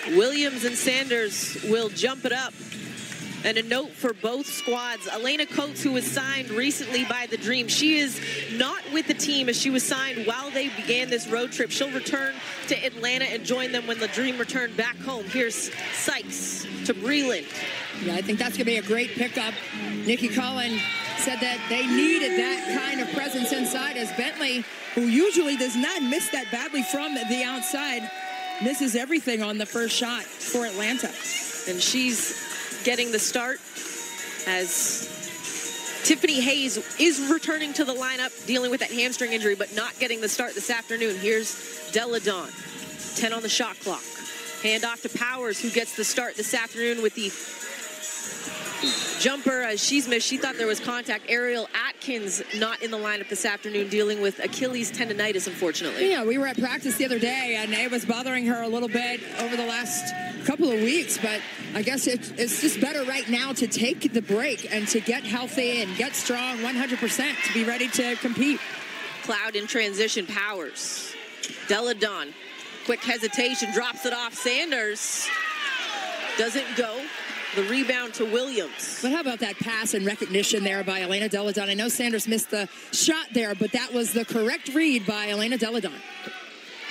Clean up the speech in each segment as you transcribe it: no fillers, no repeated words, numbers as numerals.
Williams and Sanders will jump it up. And a note for both squads. Elena Coates, who was signed recently by the Dream, she is not with the team as she was signed while they began this road trip. She'll return to Atlanta and join them when the Dream return back home. Here's Sykes to Breland. Yeah, I think that's going to be a great pickup. Nikki Cullen said that they needed that kind of presence inside as Bentley, who usually does not miss that badly from the outside, misses everything on the first shot for Atlanta. And she's getting the start as Tiffany Hayes is returning to the lineup, dealing with that hamstring injury, but not getting the start this afternoon. Here's Delle Donne, 10 on the shot clock. Hand off to Powers, who gets the start this afternoon with the jumper as she's missed. She thought there was contact. Ariel Atkins not in the lineup this afternoon, dealing with Achilles tendonitis, unfortunately. Yeah, we were at practice the other day, and it was bothering her a little bit over the last couple of weeks, but I guess it's just better right now to take the break and to get healthy and get strong 100% to be ready to compete. Cloud in transition. Powers. Delle Donne. Quick hesitation, drops it off. Sanders doesn't go. The rebound to Williams. But how about that pass and recognition there by Elena Delle Donne? I know Sanders missed the shot there, but that was the correct read by Elena Delle Donne.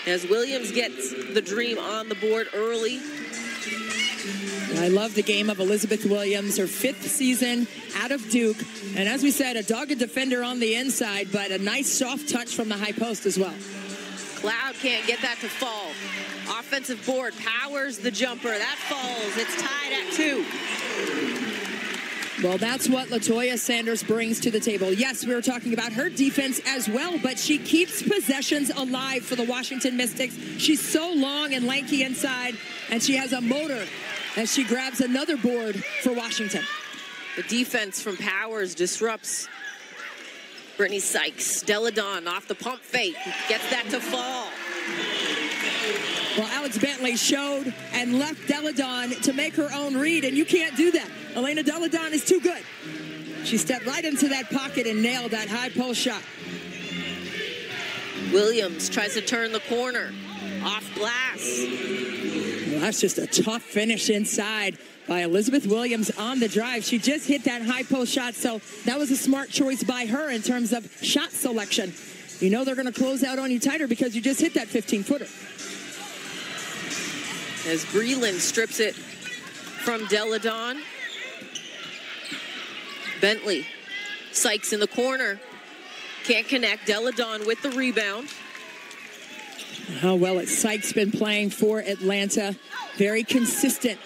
As Williams gets the Dream on the board early. I love the game of Elizabeth Williams, her 5th season out of Duke. And as we said, a dogged defender on the inside, but a nice soft touch from the high post as well. Cloud can't get that to fall. Offensive board, Powers the jumper. That falls. It's tied at 2. Well, that's what Latoya Sanders brings to the table. Yes, we were talking about her defense as well, but she keeps possessions alive for the Washington Mystics. She's so long and lanky inside, and she has a motor as she grabs another board for Washington. The defense from Powers disrupts Brittany Sykes. Delle Donne off the pump fake. Gets that to fall. Well, Alex Bentley showed and left Delle Donne to make her own read, and you can't do that. Elena Delle Donne is too good. She stepped right into that pocket and nailed that high post shot. Williams tries to turn the corner. Off glass. Well, that's just a tough finish inside by Elizabeth Williams on the drive. She just hit that high post shot, so that was a smart choice by her in terms of shot selection. You know they're going to close out on you tighter because you just hit that 15-footer. As Breland strips it from Delle Donne. Bentley. Sykes in the corner. Can't connect. Delle Donne with the rebound. How well has Sykes been playing for Atlanta. Very consistent.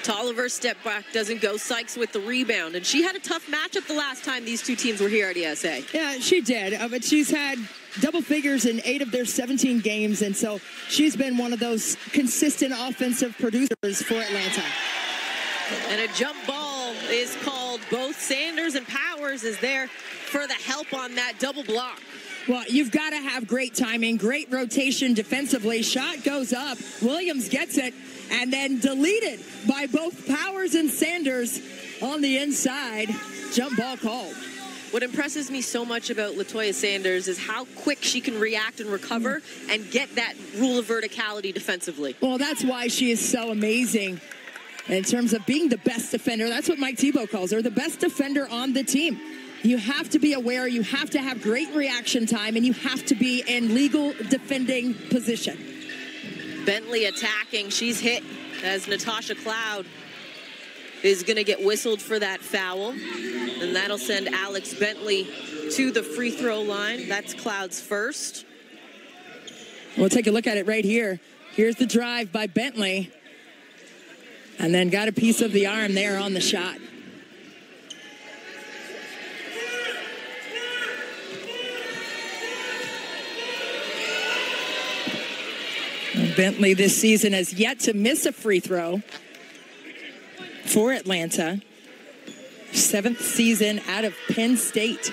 Tolliver step back doesn't go. Sykes with the rebound. And she had a tough matchup the last time these two teams were here at ESA. Yeah, she did. But she's had double figures in 8 of their 17 games. And so she's been one of those consistent offensive producers for Atlanta. And a jump ball is called. Both Sanders and Powers is there for the help on that double block. Well, you've got to have great timing, great rotation defensively. Shot goes up. Williams gets it, and then deleted by both Powers and Sanders on the inside. Jump ball called. What impresses me so much about Latoya Sanders is how quick she can react and recover and get that rule of verticality defensively. Well, that's why she is so amazing in terms of being the best defender. That's what Mike Thibault calls her, the best defender on the team. You have to be aware, you have to have great reaction time, and you have to be in legal defending position. Bentley attacking. She's hit as Natasha Cloud is going to get whistled for that foul. And that'll send Alex Bentley to the free throw line. That's Cloud's first. We'll take a look at it right here. Here's the drive by Bentley. And then got a piece of the arm there on the shot. Bentley this season has yet to miss a free throw for Atlanta. 7th season out of Penn State.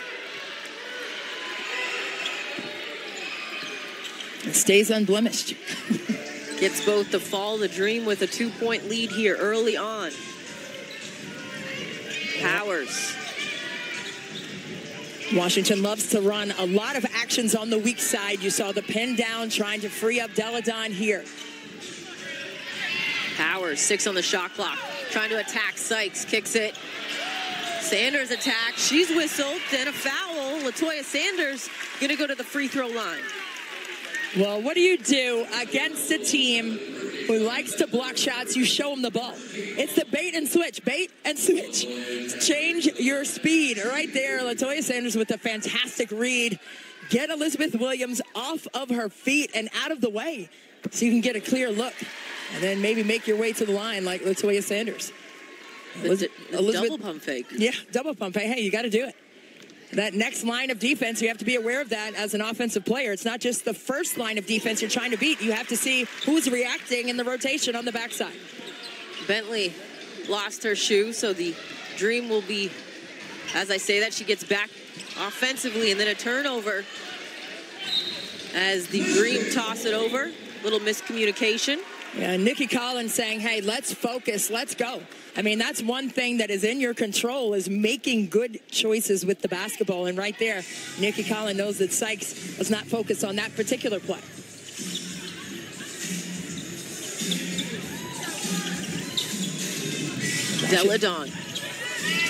It stays unblemished. Gets both to fall. The Dream with a 2-point lead here early on. Powers. Washington loves to run a lot of actions on the weak side. You saw the pin down trying to free up Delle Donne here. Powers, 6 on the shot clock. Trying to attack Sykes, kicks it. Sanders attack, she's whistled, then a foul. Latoya Sanders gonna go to the free throw line. Well, what do you do against a team who likes to block shots? You show them the ball. It's the bait and switch. Change your speed. Right there, Latoya Sanders with a fantastic read. Get Elizabeth Williams off of her feet and out of the way so you can get a clear look. And then maybe make your way to the line like Latoya Sanders. Double pump fake. Yeah, double pump fake. Hey, you got to do it. That next line of defense, you have to be aware of that as an offensive player. It's not just the first line of defense you're trying to beat. You have to see who's reacting in the rotation on the backside. Bentley lost her shoe, so the Dream will be, as I say that, she gets back offensively, and then a turnover as the Dream toss it over. Little miscommunication. Yeah, Nikki Collins saying, hey, let's focus, let's go. I mean, that's one thing that is in your control is making good choices with the basketball. And right there, Nikki Collins knows that Sykes was not focused on that particular play. Delle Donne,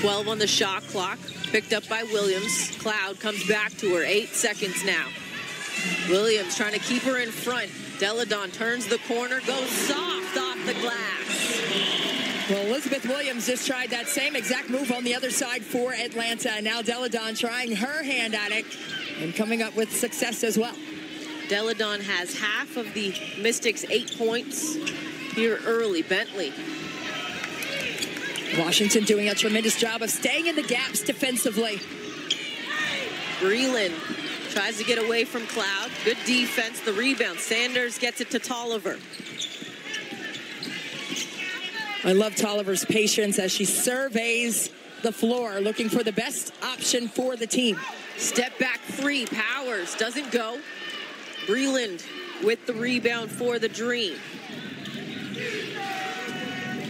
12 on the shot clock, picked up by Williams. Cloud comes back to her, 8 seconds now. Williams trying to keep her in front. Delle Donne turns the corner, goes soft off the glass. Well, Elizabeth Williams just tried that same exact move on the other side for Atlanta. Now Delle Donne trying her hand at it and coming up with success as well. Delle Donne has half of the Mystics' 8 points here early. Bentley. Washington doing a tremendous job of staying in the gaps defensively. Breland tries to get away from Cloud. Good defense, the rebound. Sanders gets it to Tolliver. I love Tolliver's patience as she surveys the floor, looking for the best option for the team. Step back 3, Powers doesn't go. Breland with the rebound for the Dream.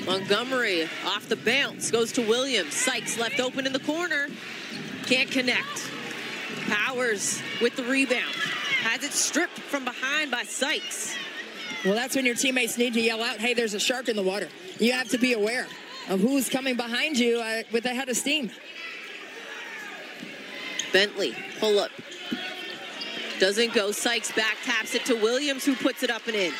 Montgomery off the bounce, goes to Williams. Sykes left open in the corner. Can't connect. Powers with the rebound. Has it stripped from behind by Sykes. Well, that's when your teammates need to yell out, hey, there's a shark in the water. You have to be aware of who's coming behind you with a head of steam. Bentley, pull up. Doesn't go. Sykes back, taps it to Williams, who puts it up and in.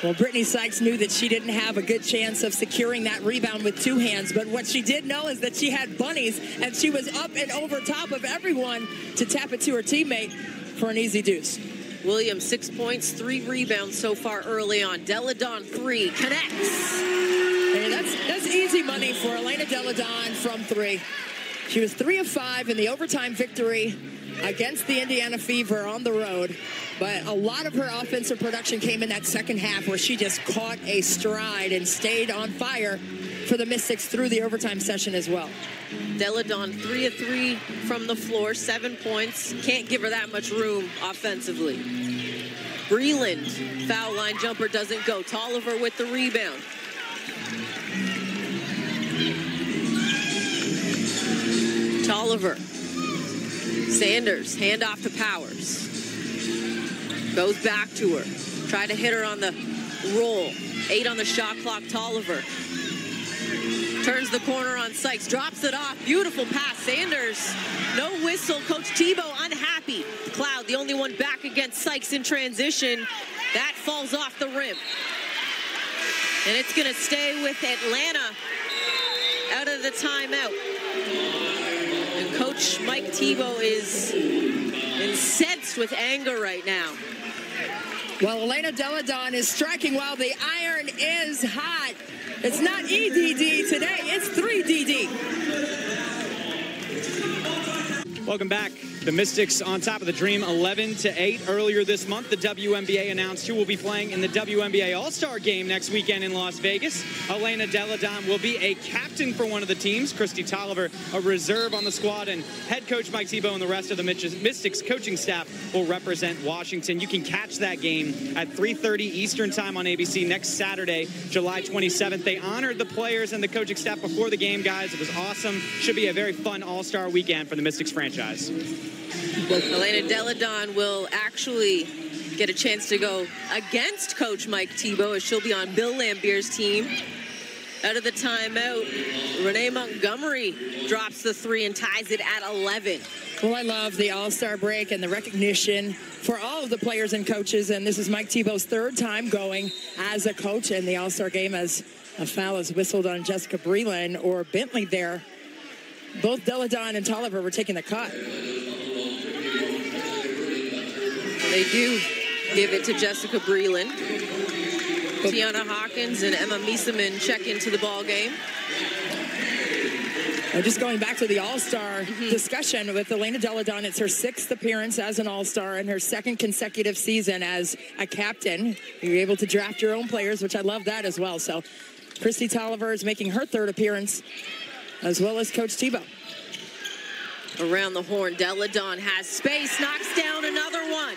Well, Brittany Sykes knew that she didn't have a good chance of securing that rebound with 2 hands, but what she did know is that she had bunnies, and she was up and over top of everyone to tap it to her teammate for an easy deuce. Williams, 6 points, 3 rebounds so far early on. Delle Donne, 3, connects. Hey, that's easy money for Elena Delle Donne from 3. She was 3 of 5 in the overtime victory against the Indiana Fever on the road. But a lot of her offensive production came in that second half where she just caught a stride and stayed on fire for the Mystics through the overtime session as well. Delle Donne, 3 of 3 from the floor, 7 points. Can't give her that much room offensively. Breland, foul line jumper doesn't go. Tolliver with the rebound. Tolliver. Sanders, hand off to Powers. Goes back to her. Try to hit her on the roll. 8 on the shot clock, Tolliver. Turns the corner on Sykes, drops it off. Beautiful pass, Sanders. No whistle, Coach Tebow unhappy. Cloud, the only one back against Sykes in transition. That falls off the rim. And it's gonna stay with Atlanta out of the timeout. And Coach Mike Tebow is incensed with anger right now. Well, Elena Delle Donne is striking while the iron is hot. It's not EDD today, it's 3DD. Welcome back. The Mystics on top of the Dream 11-8. Earlier this month, the WNBA announced who will be playing in the WNBA All-Star Game next weekend in Las Vegas. Elena Delle Donne will be a captain for one of the teams. Christy Tolliver, a reserve on the squad, and head coach Mike Tebow and the rest of the Mystics coaching staff will represent Washington. You can catch that game at 3:30 Eastern time on ABC next Saturday, July 27th. They honored the players and the coaching staff before the game, guys. It was awesome. Should be a very fun All-Star weekend for the Mystics franchise. Elena Delle Donne will actually get a chance to go against Coach Mike Thibault as she'll be on Bill Lambier's team. Out of the timeout, Renee Montgomery drops the 3 and ties it at 11. Well, I love the All-Star break and the recognition for all of the players and coaches. And this is Mike Thibault's 3rd time going as a coach in the All-Star game, as a foul is whistled on Jessica Breland or Bentley there. Both Deladon and Tolliver were taking the cut. They do give it to Jessica Breland. Tiana Hawkins and Emma Miesemann check into the ball game. Just going back to the All-Star discussion with Elena Deladon, it's her 6th appearance as an All-Star and her 2nd consecutive season as a captain. You're able to draft your own players, which I love that as well. So Christy Tolliver is making her 3rd appearance, as well as Coach Thibault. Around the horn, Deladon has space, knocks down another one.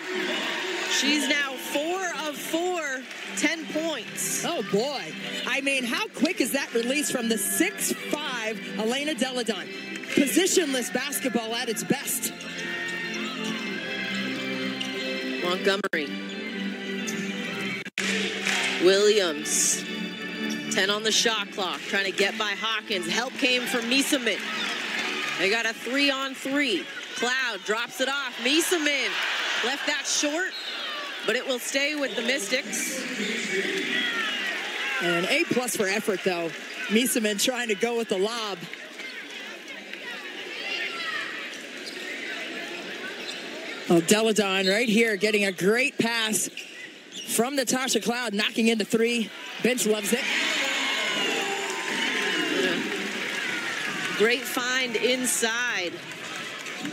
She's now 4 of 4, 10 points. Oh, boy. I mean, how quick is that release from the 6'5" Elena Deladon? Positionless basketball at its best. Montgomery. Williams. 10 on the shot clock, trying to get by Hawkins. Help came from Miesemann. They got a 3-on-3. Cloud drops it off. Miesemann left that short, but it will stay with the Mystics. And an A+ for effort, though. Miesemann trying to go with the lob. Oh, Deladon right here getting a great pass from Natasha Cloud, knocking in the 3. Bench loves it. Great find inside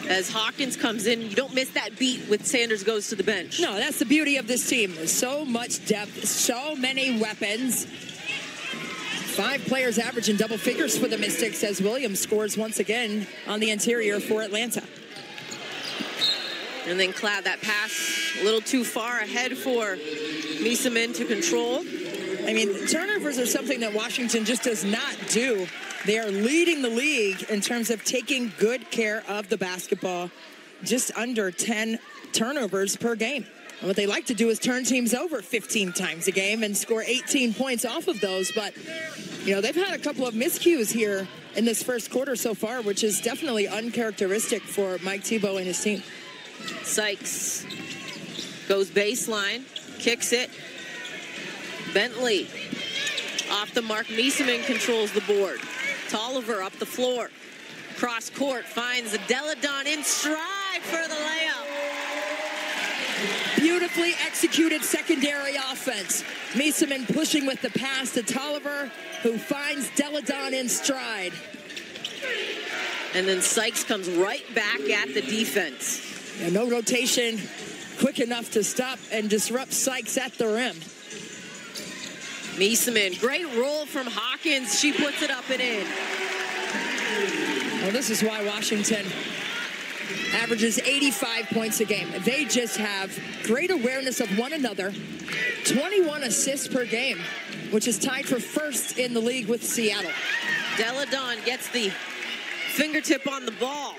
as Hawkins comes in. You don't miss that beat with Sanders goes to the bench. No, that's the beauty of this team. There's so much depth, so many weapons. 5 players average in double figures for the Mystics as Williams scores once again on the interior for Atlanta. And then Cloud, that pass a little too far ahead for Miesemann to control. I mean, turnovers are something that Washington just does not do. They are leading the league in terms of taking good care of the basketball. Just under 10 turnovers per game. And what they like to do is turn teams over 15 times a game and score 18 points off of those. But, you know, they've had a couple of miscues here in this first quarter so far, which is definitely uncharacteristic for Mike Thibault and his team. Sykes goes baseline, kicks it. Bentley off the mark. Miesemann controls the board. Tolliver up the floor. Cross court finds Deladon in stride for the layup. Beautifully executed secondary offense. Miesemann pushing with the pass to Tolliver, who finds Deladon in stride. And then Sykes comes right back at the defense. And no rotation quick enough to stop and disrupt Sykes at the rim. Miesemann, great roll from Hawkins. She puts it up and in. Well, this is why Washington averages 85 points a game. They just have great awareness of one another. 21 assists per game, which is tied for 1st in the league with Seattle. Deladon gets the fingertip on the ball.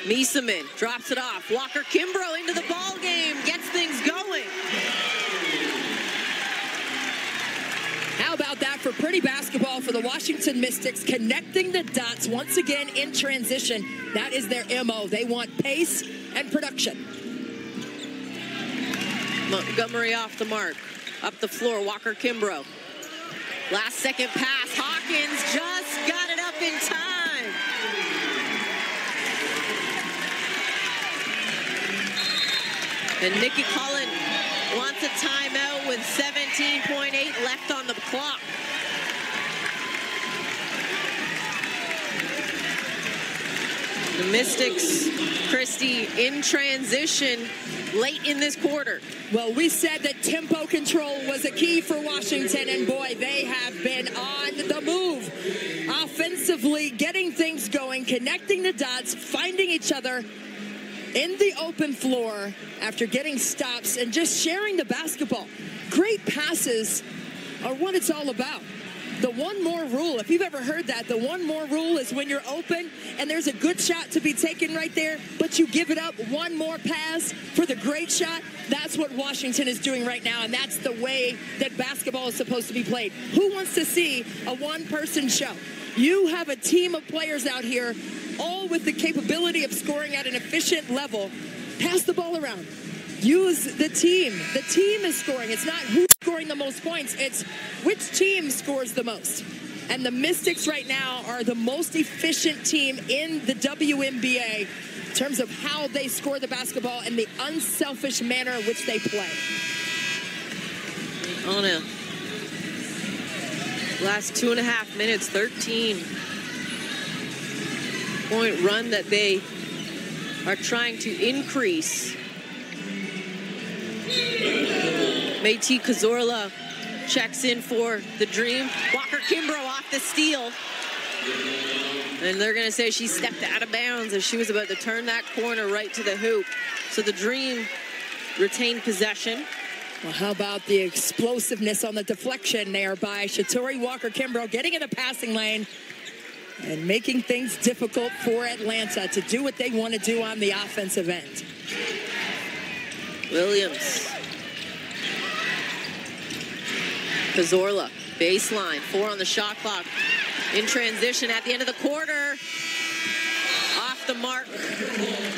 Miesemann drops it off. Walker Kimbrough into the ball game, gets things going. How about that for pretty basketball for the Washington Mystics, connecting the dots once again in transition. That is their MO. They want pace and production. Montgomery off the mark. Up the floor, Walker Kimbrough. Last second pass. Hawkins just got it up in time. And Nikki Cullen wants a timeout with 17.8 left on the clock. The Mystics, Christy, in transition late in this quarter. Well, we said that tempo control was a key for Washington, and boy, they have been on the move. Offensively, getting things going, connecting the dots, finding each other in the open floor after getting stops and just sharing the basketball. Great passes are what it's all about. The one more rule, if you've ever heard that, the one more rule is when you're open and there's a good shot to be taken right there, but you give it up one more pass for the great shot. That's what Washington is doing right now, and that's the way that basketball is supposed to be played. Who wants to see a one-person show? You have a team of players out here, all with the capability of scoring at an efficient level. Pass the ball around. Use the team. The team is scoring. It's not who's scoring the most points. It's which team scores the most. And the Mystics right now are the most efficient team in the WNBA in terms of how they score the basketball and the unselfish manner in which they play. On a last 2.5 minutes, 13-point run that they are trying to increase. Métis Cazorla checks in for the Dream. Walker Kimbrough off the steal. And they're going to say she stepped out of bounds as she was about to turn that corner right to the hoop. So the Dream retained possession. Well, how about the explosiveness on the deflection there by Shatori Walker Kimbrough, getting in the passing lane and making things difficult for Atlanta to do what they want to do on the offensive end. Williams. Cazorla, baseline, 4 on the shot clock. In transition at the end of the quarter. Off the mark.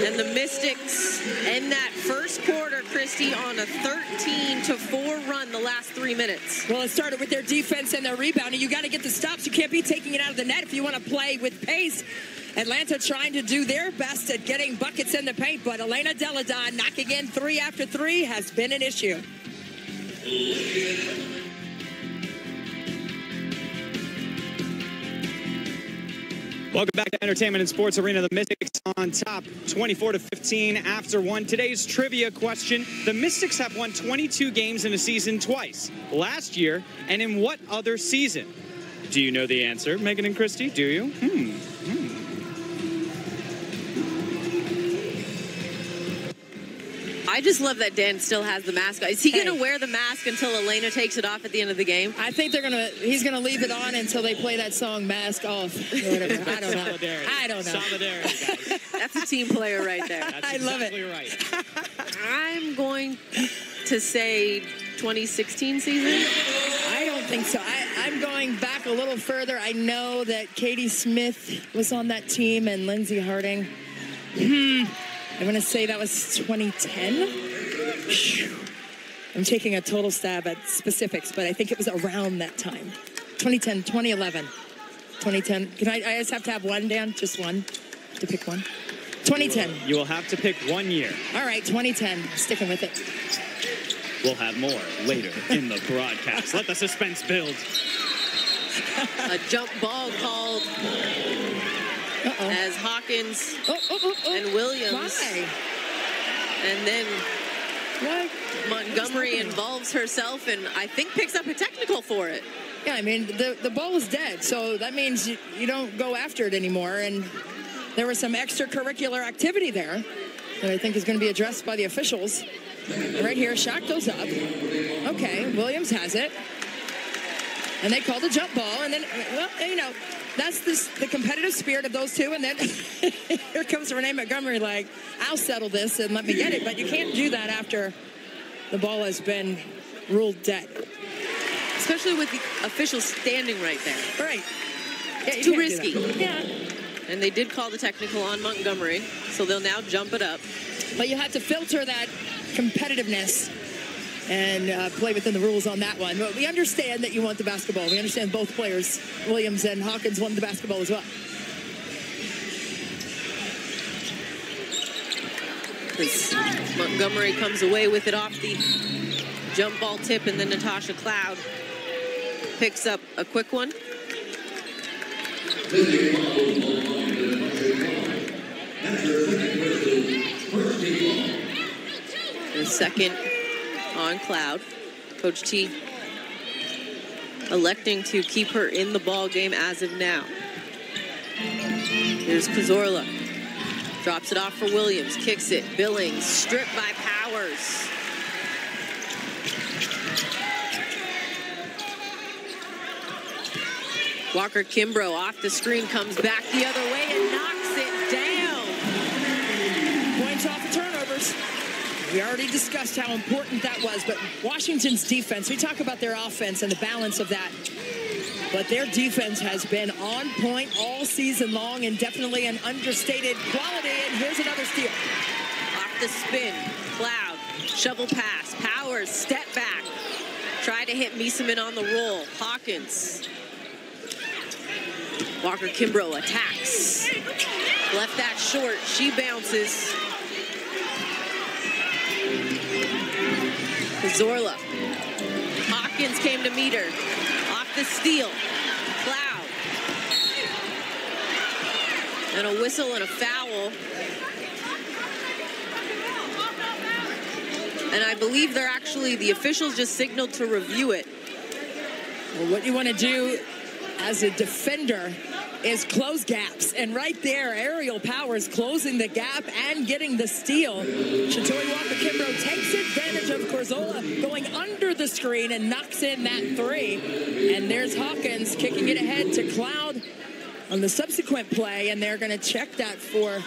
And the Mystics end that first quarter, Christy, on a 13-4 run the last 3 minutes. Well, it started with their defense and their rebounding. You got to get the stops. You can't be taking it out of the net if you want to play with pace. Atlanta trying to do their best at getting buckets in the paint, but Elena Delle Donne knocking in 3 after 3 has been an issue. Welcome back to Entertainment and Sports Arena. The Mystics on top, 24-15 after 1. Today's trivia question. The Mystics have won 22 games in a season twice. Last year, and in what other season? Do you know the answer, Megan and Christy? Do you? I just love that Dan still has the mask on. Is he going to wear the mask until Elena takes it off at the end of the game? I think he's going to leave it on until they play that song Mask Off. Or whatever. I don't know. I don't know. Solidarity, guys. That's a team player right there. That's exactly right. I'm going to say 2016 season. I don't think so. I'm going back a little further. I know that Katie Smith was on that team and Lindsey Harding. I'm going to say that was 2010. I'm taking a total stab at specifics, but I think it was around that time. 2010, 2011, 2010. Can I just have to have one, Dan? Just one? To pick one? 2010. You will have to pick 1 year. All right, 2010. Sticking with it. We'll have more later in the broadcast. Let the suspense build. A jump ball called as Hawkins and Williams. Why? And then What? Montgomery involves herself and I think picks up a technical for it. Yeah, I mean, the ball is dead, so that means you don't go after it anymore. And there was some extracurricular activity there that I think is going to be addressed by the officials. Right here, shot goes up. Okay, Williams has it. And they called a jump ball. And then, well, you know, that's the competitive spirit of those two. And then here comes Renee Montgomery like, I'll settle this and let me get it. But you can't do that after the ball has been ruled dead. Especially with the officials standing right there. Right. Yeah, Too risky. Yeah. And they did call the technical on Montgomery, so they'll now jump it up. But you have to filter that competitiveness and play within the rules on that one. But we understand that you want the basketball. We understand both players, Williams and Hawkins, want the basketball as well. Montgomery comes away with it off the jump ball tip, and then Natasha Cloud picks up a quick one. The second on Cloud. Coach T electing to keep her in the ball game as of now. Here's Cazorla. Drops it off for Williams. Kicks it. Billings stripped by Powers. Walker Kimbrough off the screen, comes back the other way and knocks it down. Points off the turnovers. We already discussed how important that was, but Washington's defense, we talk about their offense and the balance of that, but their defense has been on point all season long and definitely an understated quality, and here's another steal. Off the spin, Cloud, shovel pass, Powers, step back. Try to hit Miesemann on the roll. Hawkins. Walker Kimbrough attacks. Left that short, she bounces. Zorla. Hawkins came to meet her. Off the steal. Cloud. And a whistle and a foul. And I believe they're actually, the officials just signaled to review it. Well, what you want to do as a defender is close gaps. And right there, Aerial Powers closing the gap and getting the steal. Shatoi Walker Kimbrough takes advantage of Corzola going under the screen and knocks in that three. And there's Hawkins kicking it ahead to Cloud on the subsequent play. And they're going to check that for...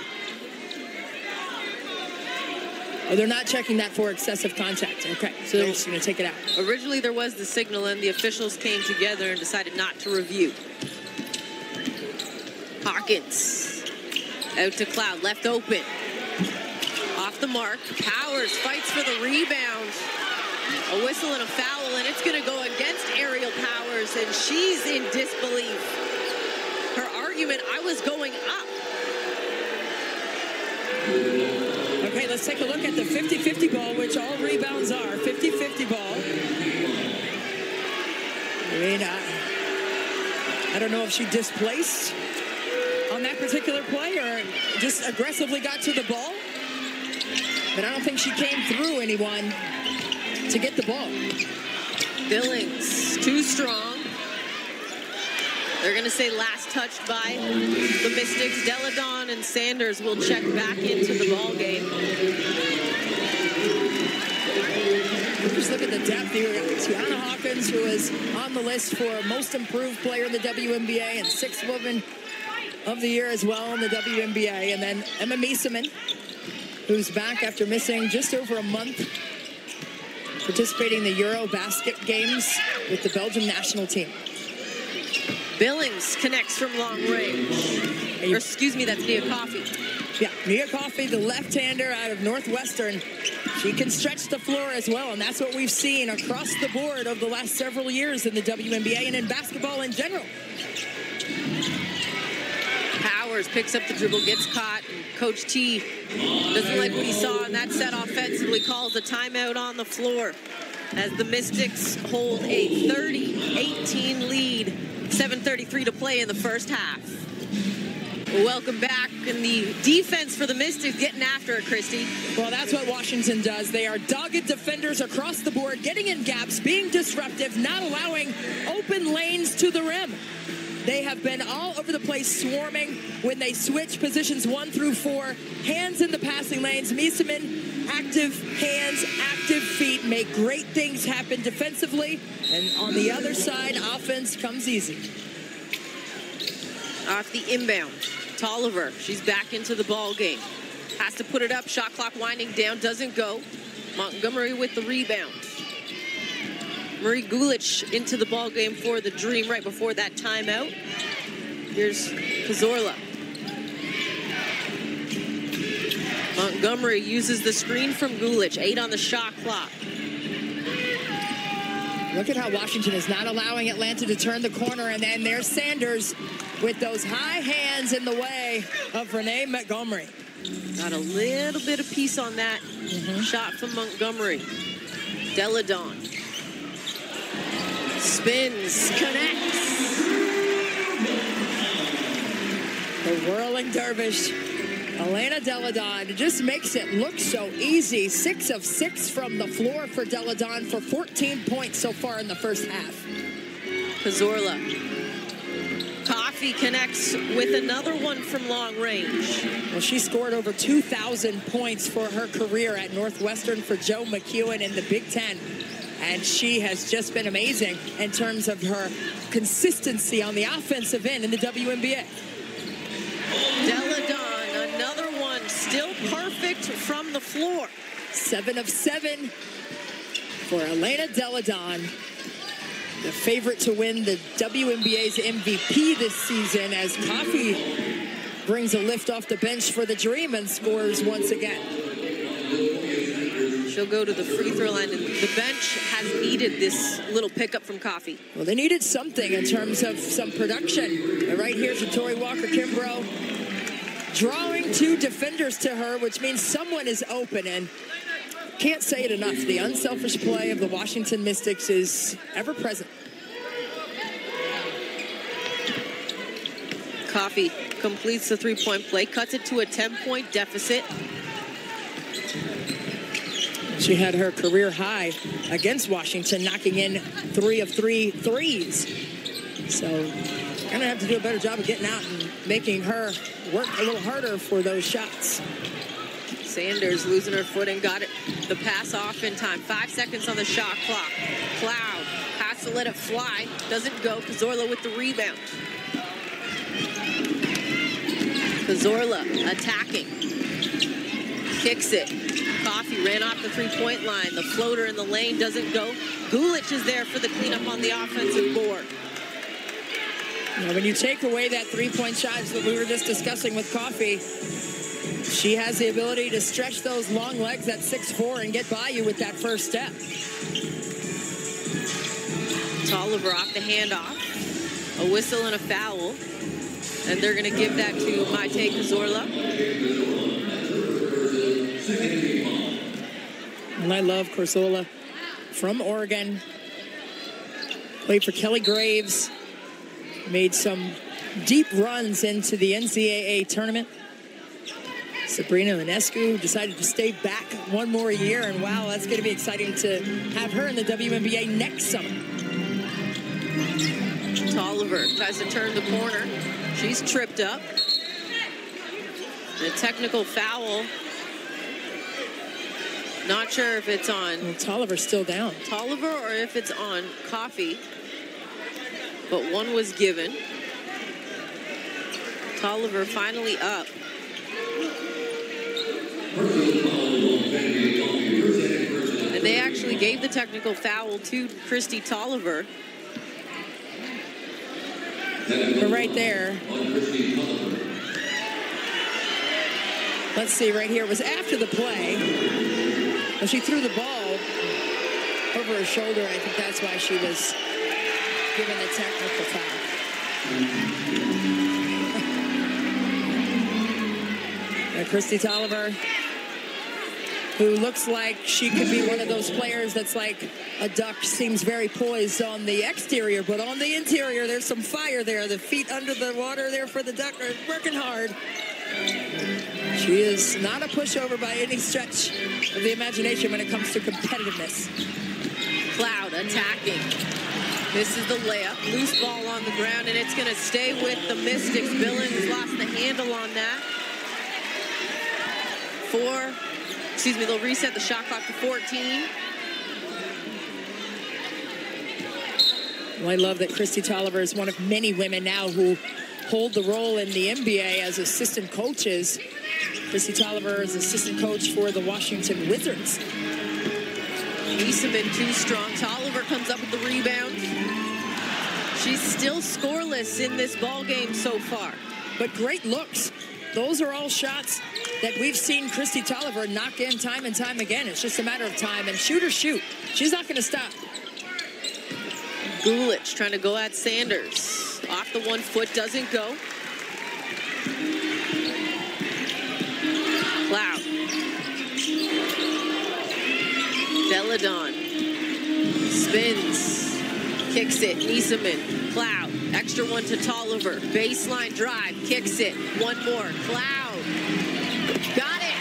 Oh, they're not checking that for excessive contact. Okay, so they're just going to take it out. Originally, there was the signal, and the officials came together and decided not to review. Hawkins out to Cloud, left open. Off the mark. Powers fights for the rebound. A whistle and a foul, and it's going to go against Aerial Powers, and she's in disbelief. Her argument, I was going up. Okay, let's take a look at the 50-50 ball, which all rebounds are. 50-50 ball. I mean, I don't know if she displaced on that particular play or just aggressively got to the ball. But I don't think she came through anyone to get the ball. Billings, too strong. They're going to say last touched by the Mystics. Deladon and Sanders will check back into the ball game. Just look at the depth here. Tiana Hawkins, who is on the list for most improved player in the WNBA and 6th woman of the year as well in the WNBA. And then Emma Miesemann, who's back after missing just over a month, participating in the Eurobasket games with the Belgium national team. Billings connects from long range. Or excuse me, that's Nia Coffey. Yeah, Nia Coffey, the left-hander out of Northwestern. She can stretch the floor as well, and that's what we've seen across the board over the last several years in the WNBA and in basketball in general. Powers picks up the dribble, gets caught, and Coach T doesn't like what he saw in that set offensively, calls a timeout on the floor as the Mystics hold a 30-18 lead. 7:33 to play in the first half. Welcome back, and the defense for the Mystics getting after it, Christy. Well, that's what Washington does. They are dogged defenders across the board, getting in gaps, being disruptive, not allowing open lanes to the rim. They have been all over the place swarming when they switch positions 1 through 4. Hands in the passing lanes. Miesemann, active hands, active feet, make great things happen defensively. And on the other side, offense comes easy. Off the inbound, Tolliver, she's back into the ball game. Has to put it up, shot clock winding down, doesn't go. Montgomery with the rebound. Marie Gulich into the ball game for the Dream right before that timeout. Here's Cazorla. Montgomery uses the screen from Gulich. 8 on the shot clock. Look at how Washington is not allowing Atlanta to turn the corner, and then there's Sanders with those high hands in the way of Renee Montgomery. Got a little bit of piece on that shot from Montgomery. Deladon. Spins, connects. The whirling dervish, Elena Deladon, just makes it look so easy. 6 of 6 from the floor for Deladon for 14 points so far in the first half. Cazorla. Coffey connects with another one from long range. Well, she scored over 2,000 points for her career at Northwestern for Joe McEwen in the Big Ten And she has just been amazing in terms of her consistency on the offensive end in the WNBA. Delle Donne, another one, still perfect from the floor. 7 of 7 for Elena Delle Donne, the favorite to win the WNBA's MVP this season, as Coffey brings a lift off the bench for the Dream and scores once again. She'll go to the free throw line, and the bench has needed this little pickup from Coffey. Well, they needed something in terms of some production. And right here's Tori Walker-Kimbrough drawing 2 defenders to her, which means someone is open. And can't say it enough, the unselfish play of the Washington Mystics is ever present. Coffey completes the three-point play, cuts it to a 10-point deficit. She had her career high against Washington, knocking in 3 of 3 threes. So gonna have to do a better job of getting out and making her work a little harder for those shots. Sanders losing her footing, got it, the pass off in time. 5 seconds on the shot clock. Cloud has to let it fly, doesn't go. Cazorla with the rebound. Cazorla attacking, kicks it. Coffey ran off the three-point line. The floater in the lane doesn't go. Gulic is there for the cleanup on the offensive board. Now, when you take away that three-point shot that we were just discussing with Coffey, she has the ability to stretch those long legs at 6'4" and get by you with that first step. Tolliver off the handoff. A whistle and a foul. And they're going to give that to Maite Cazorla. And I love Cazorla from Oregon. Played for Kelly Graves. Made some deep runs into the NCAA tournament. Sabrina Ionescu decided to stay back one more year, and wow, that's going to be exciting to have her in the WNBA next summer. Tolliver tries to turn the corner. She's tripped up. A technical foul. Not sure if it's on Well, Tolliver's still down. Tolliver or if it's on Coffey. But one was given. Tolliver finally up. And they actually gave the technical foul to Kristi Tolliver. But right there, let's see, right here, it was after the play. When she threw the ball over her shoulder, I think that's why she was given the technical foul. And Kristi Tolliver, who looks like she could be one of those players that's like a duck, seems very poised on the exterior, but on the interior, there's some fire there. The feet under the water there for the duck are working hard. She is not a pushover by any stretch of the imagination when it comes to competitiveness. Cloud attacking. This is the layup. Loose ball on the ground, and it's going to stay with the Mystics. Billings lost the handle on that. They'll reset the shot clock to 14. Well, I love that Kristi Tolliver is one of many women now who hold the role in the NBA as assistant coaches. Kristi Tolliver is assistant coach for the Washington Wizards. Eastman too strong. Tolliver comes up with the rebound. She's still scoreless in this ball game so far. But great looks. Those are all shots that we've seen Kristi Tolliver knock in time and time again. It's just a matter of time. And shoot or shoot. She's not going to stop. Gulic trying to go at Sanders. Off the 1 foot, doesn't go. Cloud. Delle Donne. Spins. Kicks it. Nieseman. Cloud. Extra one to Tolliver. Baseline drive. Kicks it. One more. Cloud. Got it.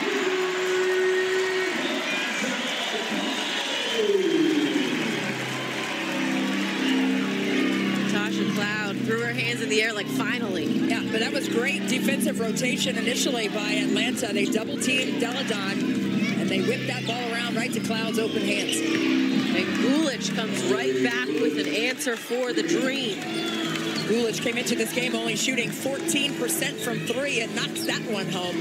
Tasha Cloud threw her hands in the air like finally. Yeah, but that was great defensive rotation initially by Atlanta. They double-teamed Delle Donne, and they whipped that ball around right to Cloud's open hands. And Gulick comes right back with an answer for the Dream. Gulick came into this game only shooting 14% from 3 and knocks that one home.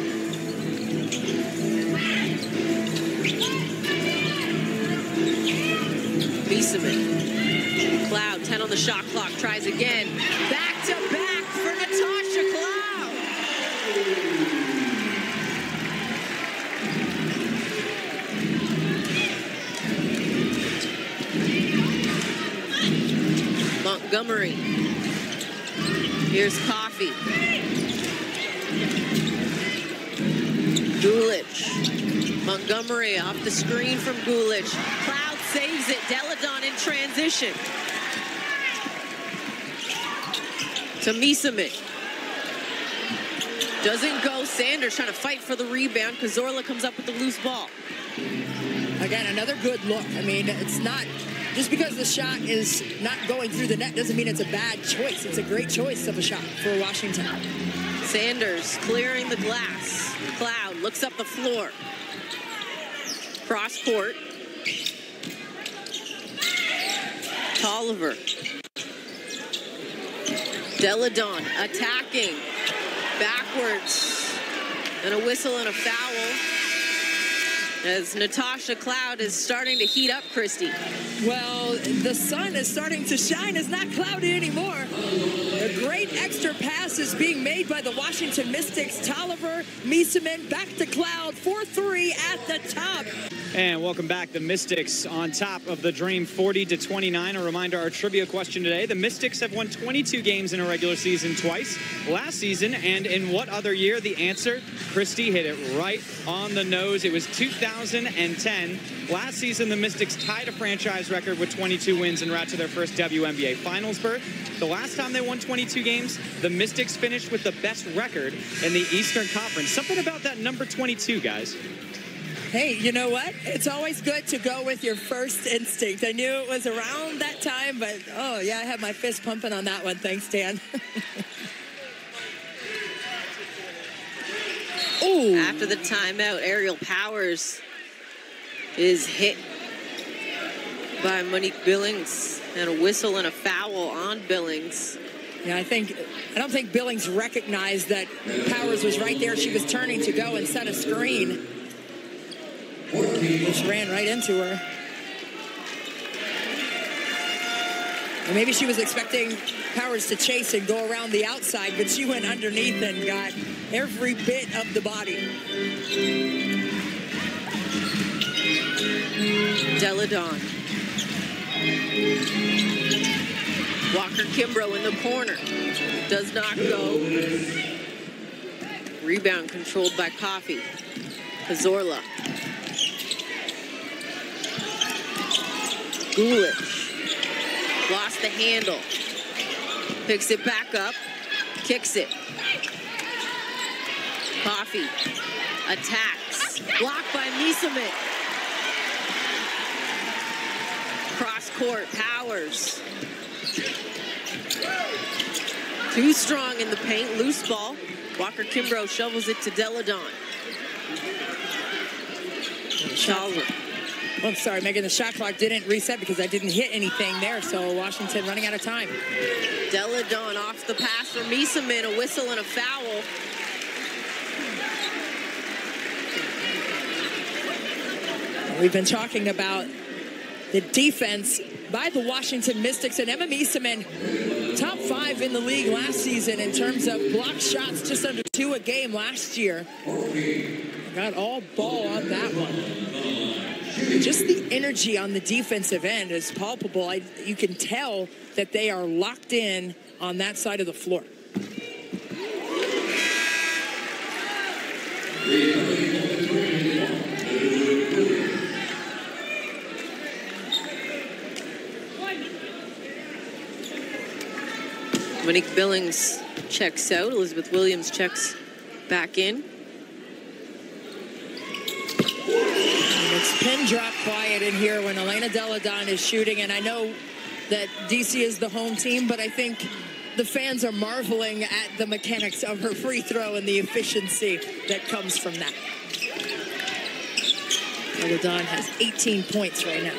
Miesemann. Cloud, 10 on the shot clock, tries again. Back to back for Natasha Cloud. Montgomery. Here's Coffey. Gulick. Montgomery off the screen from Gulick. Cloud saves it. Deladon in transition. To Miesemann. Doesn't go. Sanders trying to fight for the rebound. Cazorla comes up with the loose ball. Again, another good look. I mean, it's not... Just because the shot is not going through the net doesn't mean it's a bad choice. It's a great choice of a shot for Washington. Sanders clearing the glass. Cloud looks up the floor. Cross court. Tolliver. Deladon attacking. Backwards. And a whistle and a foul. As Natasha Cloud is starting to heat up, Christy. Well, the sun is starting to shine. It's not cloudy anymore. A great extra pass is being made by the Washington Mystics. Tolliver, Miesemann, back to Cloud, 4-3 at the top. And welcome back. The Mystics on top of the Dream 40-29. A reminder, our trivia question today. The Mystics have won 22 games in a regular season twice last season. And in what other year? The answer, Christy hit it right on the nose. It was 2010. Last season, the Mystics tied a franchise record with 22 wins and route to their first WNBA Finals berth. The last time they won 22 games, the Mystics finished with the best record in the Eastern Conference. Something about that number 22, guys. Hey, you know what? It's always good to go with your first instinct. I knew it was around that time, but oh yeah, I had my fist pumping on that one. Thanks, Dan. Ooh. After the timeout, Aerial Powers is hit by Monique Billings, and a whistle and a foul on Billings. Yeah, I don't think Billings recognized that Powers was right there. She was turning to go and set a screen. Just ran right into her. And maybe she was expecting Powers to chase and go around the outside, but she went underneath and got every bit of the body. Deladon. Walker Kimbrough in the corner. Does not go. Rebound controlled by Coffey. Cazorla. Gulick. Lost the handle. Picks it back up. Kicks it. Coffey. Attacks. Blocked by Miesemann. Cross court. Powers. Too strong in the paint. Loose ball. Walker Kimbrough shovels it to Deladon. Tolliver. Oh, I'm sorry, Megan, the shot clock didn't reset because I didn't hit anything there, so Washington running out of time. Deladon off the pass for Miesemann, a whistle and a foul. We've been talking about the defense by the Washington Mystics, and Emma Miesemann, top 5 in the league last season in terms of blocked shots, just under 2 a game last year. Got all ball on that one. Just the energy on the defensive end is palpable. You can tell that they are locked in on that side of the floor. Monique Billings checks out. Elizabeth Williams checks back in. It's pin drop quiet in here when Elena Deladon is shooting, and I know that DC is the home team, but I think the fans are marveling at the mechanics of her free throw and the efficiency that comes from that. Deladon has 18 points right now.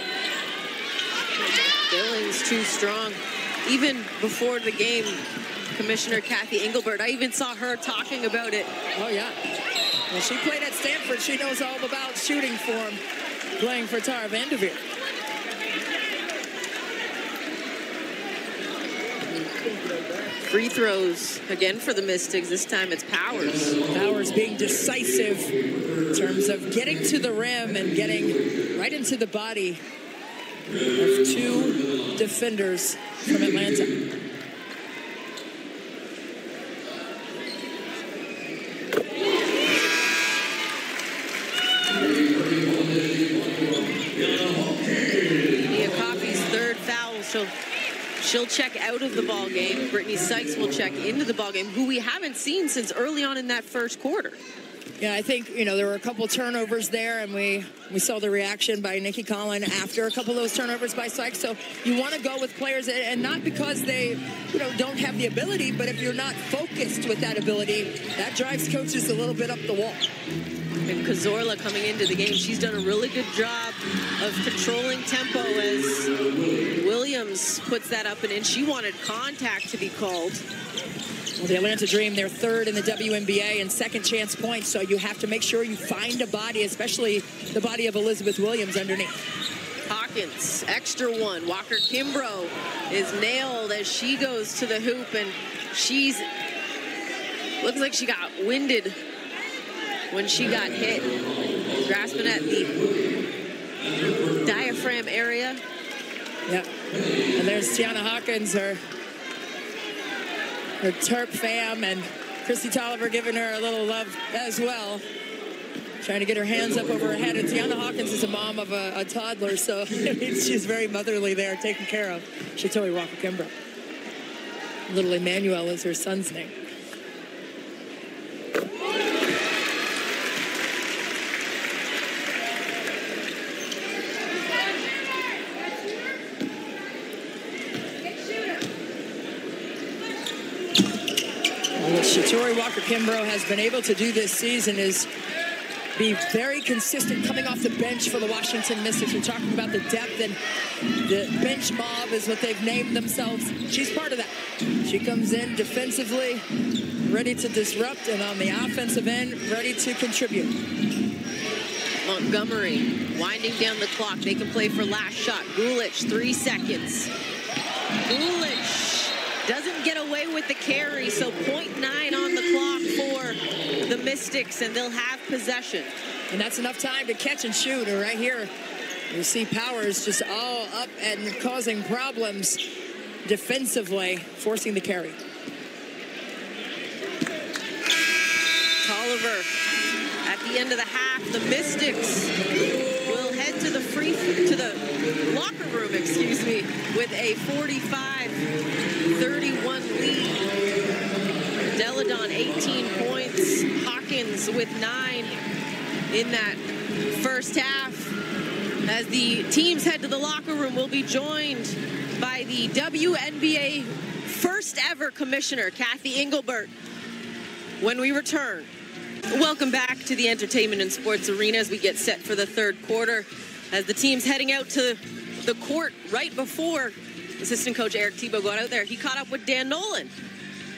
Billings too strong. Even before the game, Commissioner Kathy Engelbert, I even saw her talking about it. Oh, yeah. Well, she played at Stanford. She knows all about shooting form, playing for Tara Vanderveer. Free throws again for the Mystics. This time it's Powers. Powers being decisive in terms of getting to the rim and getting right into the body of two defenders from Atlanta. Mia Coffey's third foul. She'll check out of the ball game. Brittany Sykes will check into the ball game, who we haven't seen since early on in that first quarter. Yeah, I think, there were a couple turnovers there, and we saw the reaction by Nikki Collin after a couple of those turnovers by Sykes. So you want to go with players, and not because they, don't have the ability, but if you're not focused with that ability, that drives coaches a little bit up the wall. And Cazorla coming into the game, she's done a really good job of controlling tempo as Williams puts that up and in. She wanted contact to be called. Well, the Atlanta Dream, they're third in the WNBA and second chance points, so you have to make sure you find a body, especially the body of Elizabeth Williams underneath. Hawkins, extra one. Walker Kimbrough is nailed as she goes to the hoop, and looks like she got winded when she got hit, grasping at the diaphragm area. Yeah, and there's Tiana Hawkins, her Terp fam, and Christy Tolliver giving her a little love as well, trying to get her hands up over her head. And Tiana Hawkins is a mom of a toddler, so she's very motherly there, taking care of Shatori Walker Kimbrough. Little Emmanuel is her son's name. What Shatori Walker Kimbrough has been able to do this season is be very consistent coming off the bench for the Washington Mystics. We're talking about the depth, and the bench mob is what they've named themselves. She's part of that. She comes in defensively, ready to disrupt, and on the offensive end, ready to contribute. Montgomery winding down the clock. They can play for last shot. Gulich, 3 seconds. Gulich doesn't get away with the carry, so 0.9 on the clock for the Mystics, and they'll have possession. And that's enough time to catch and shoot. And right here, you see Powers just all up and causing problems defensively, forcing the carry. Tolliver at the end of the half. The Mystics will head to the locker room, with a 45-31 lead. Deladon 18 points. Hawkins with 9 in that first half. As the teams head to the locker room, we'll be joined by the WNBA first ever commissioner, Kathy Engelbert, when we return. Welcome back to the Entertainment and Sports Arena as we get set for the third quarter. As the team's heading out to the court right before assistant coach Eric Thibault got out there, he caught up with Dan Nolan.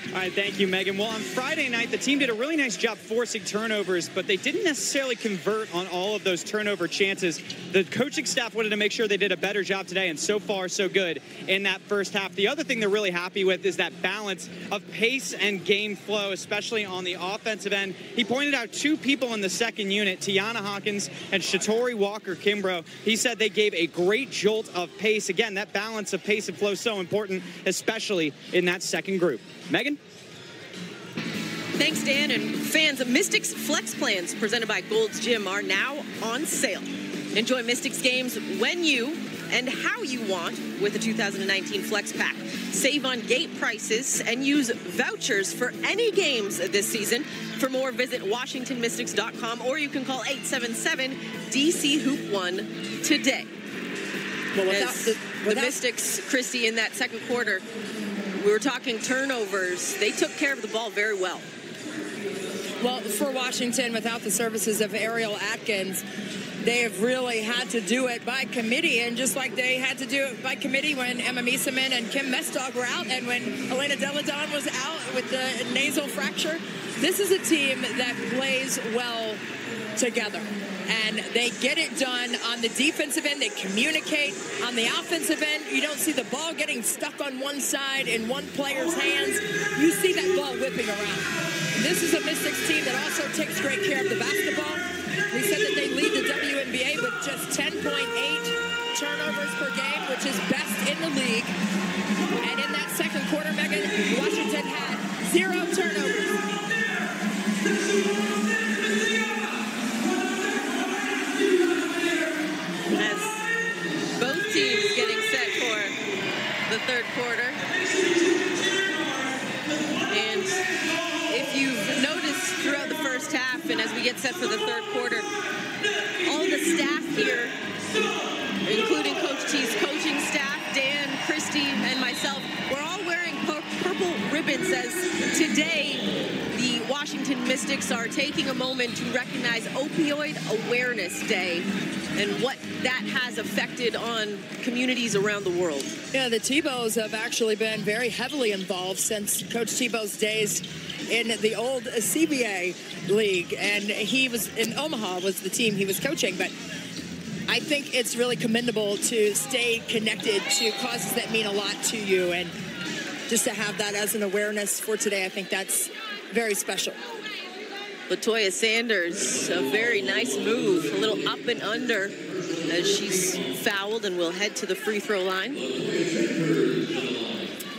All right, thank you, Megan. Well, on Friday night, the team did a really nice job forcing turnovers, but they didn't necessarily convert on all of those turnover chances. The coaching staff wanted to make sure they did a better job today, and so far, so good in that first half. The other thing they're really happy with is that balance of pace and game flow, especially on the offensive end. He pointed out 2 people in the second unit, Tiana Hawkins and Shatori Walker Kimbrough. He said they gave a great jolt of pace. Again, that balance of pace and flow is so important, especially in that second group. Megan? Thanks, Dan. And fans, Mystics Flex Plans presented by Gold's Gym are now on sale. Enjoy Mystics games when you and how you want with the 2019 Flex Pack. Save on gate prices and use vouchers for any games this season. For more, visit WashingtonMystics.com, or you can call 877-DC-HOOP1 today. Well, the Mystics, Christy, in that second quarter, we were talking turnovers. They took care of the ball very well. Well, for Washington, without the services of Ariel Atkins, they have really had to do it by committee, and just like they had to do it by committee when Emma Miesemann and Kim Mestog were out, and when Elena Delle Donne was out with the nasal fracture. This is a team that plays well together, and they get it done on the defensive end. They communicate on the offensive end. You don't see the ball getting stuck on one side in one player's hands. You see that ball whipping around. And this is a Mystics team that also takes great care of the basketball. We said that they lead the WNBA with just 10.8 turnovers per game, which is best in the league. And in that second quarter, Megan, Washington had 0 turnovers. As both teams getting set for the third quarter. And if you've noticed throughout the first half, and as we get set for the third quarter, all the staff here, including Coach T's coaching staff, Dan, Christy, and myself, we're all wearing purple ribbons, as today the Washington Mystics are taking a moment to recognize Opioid Awareness Day and what that has affected on communities around the world. Yeah, the Tebows have actually been very heavily involved since Coach Tebow's days in the old CBA league, and he was in Omaha, was the team he was coaching. But I think it's really commendable to stay connected to causes that mean a lot to you, and just to have that as an awareness for today, I think that's very special. Latoya Sanders, a very nice move, a little up and under as she's fouled and will head to the free throw line.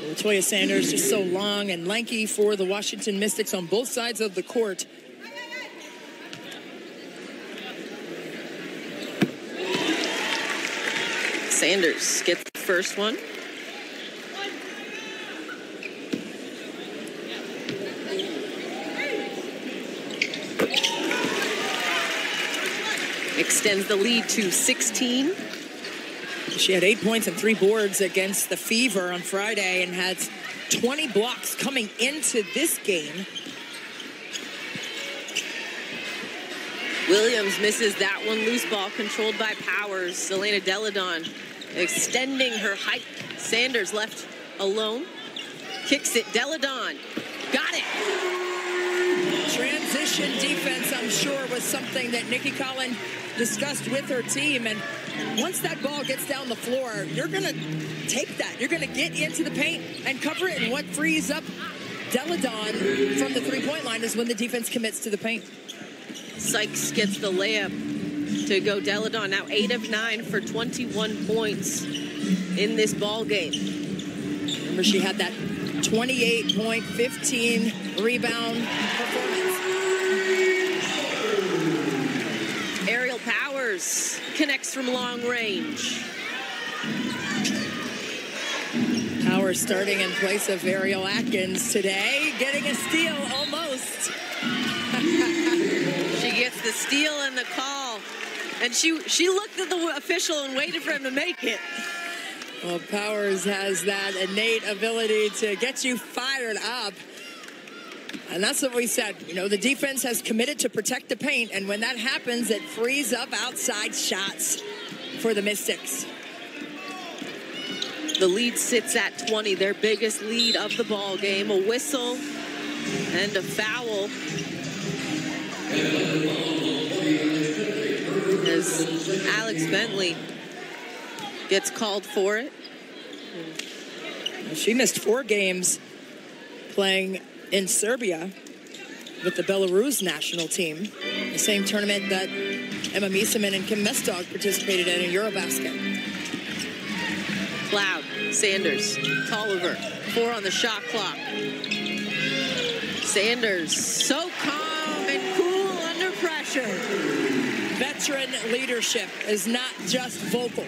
Latoya Sanders just so long and lanky for the Washington Mystics on both sides of the court. Sanders gets the first one. Extends the lead to 16. She had 8 points and 3 boards against the Fever on Friday and had 20 blocks coming into this game. Williams misses that one. Loose ball controlled by Powers. Elena Delle Donne extending her height. Sanders left alone. Kicks it. Delle Donne. Got it. Transition defense, I'm sure, was something that Nicki Collen discussed with her team. And once that ball gets down the floor, you're going to take that. You're going to get into the paint and cover it. And what frees up Delle Donne from the three-point line is when the defense commits to the paint. Sykes gets the layup to go. Delle Donne now 8 of 9 for 21 points in this ball game. Remember, she had that 28-point, 15-rebound performance. Aerial Powers connects from long range. Powers starting in place of Ariel Atkins today, getting a steal almost. She gets the steal and the call, and she looked at the official and waited for him to make it. Well, Powers has that innate ability to get you fired up. And that's what we said. You know, the defense has committed to protect the paint, and when that happens, it frees up outside shots for the Mystics. The lead sits at 20, their biggest lead of the ball game. A whistle and a foul as Alex Bentley gets called for it. She missed 4 games playing in Serbia with the Belarus national team, the same tournament that Emma Miesemann and Kim Mestog participated in Eurobasket. Cloud, Sanders, Tolliver, 4 on the shot clock. Sanders, so calm and cool under pressure. Veteran leadership is not just vocal.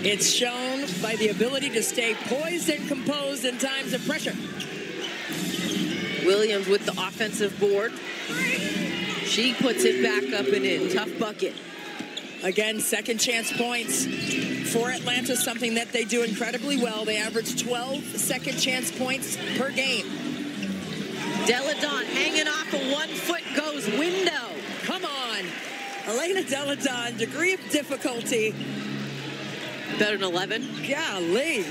It's shown by the ability to stay poised and composed in times of pressure. Williams with the offensive board. She puts it back up and in. Tough bucket. Again, second chance points for Atlanta, something that they do incredibly well. They average 12 second chance points per game. Delle Donne hanging off a 1 foot goes window. Come on. Elena Delle Donne, degree of difficulty. Better than 11. Golly.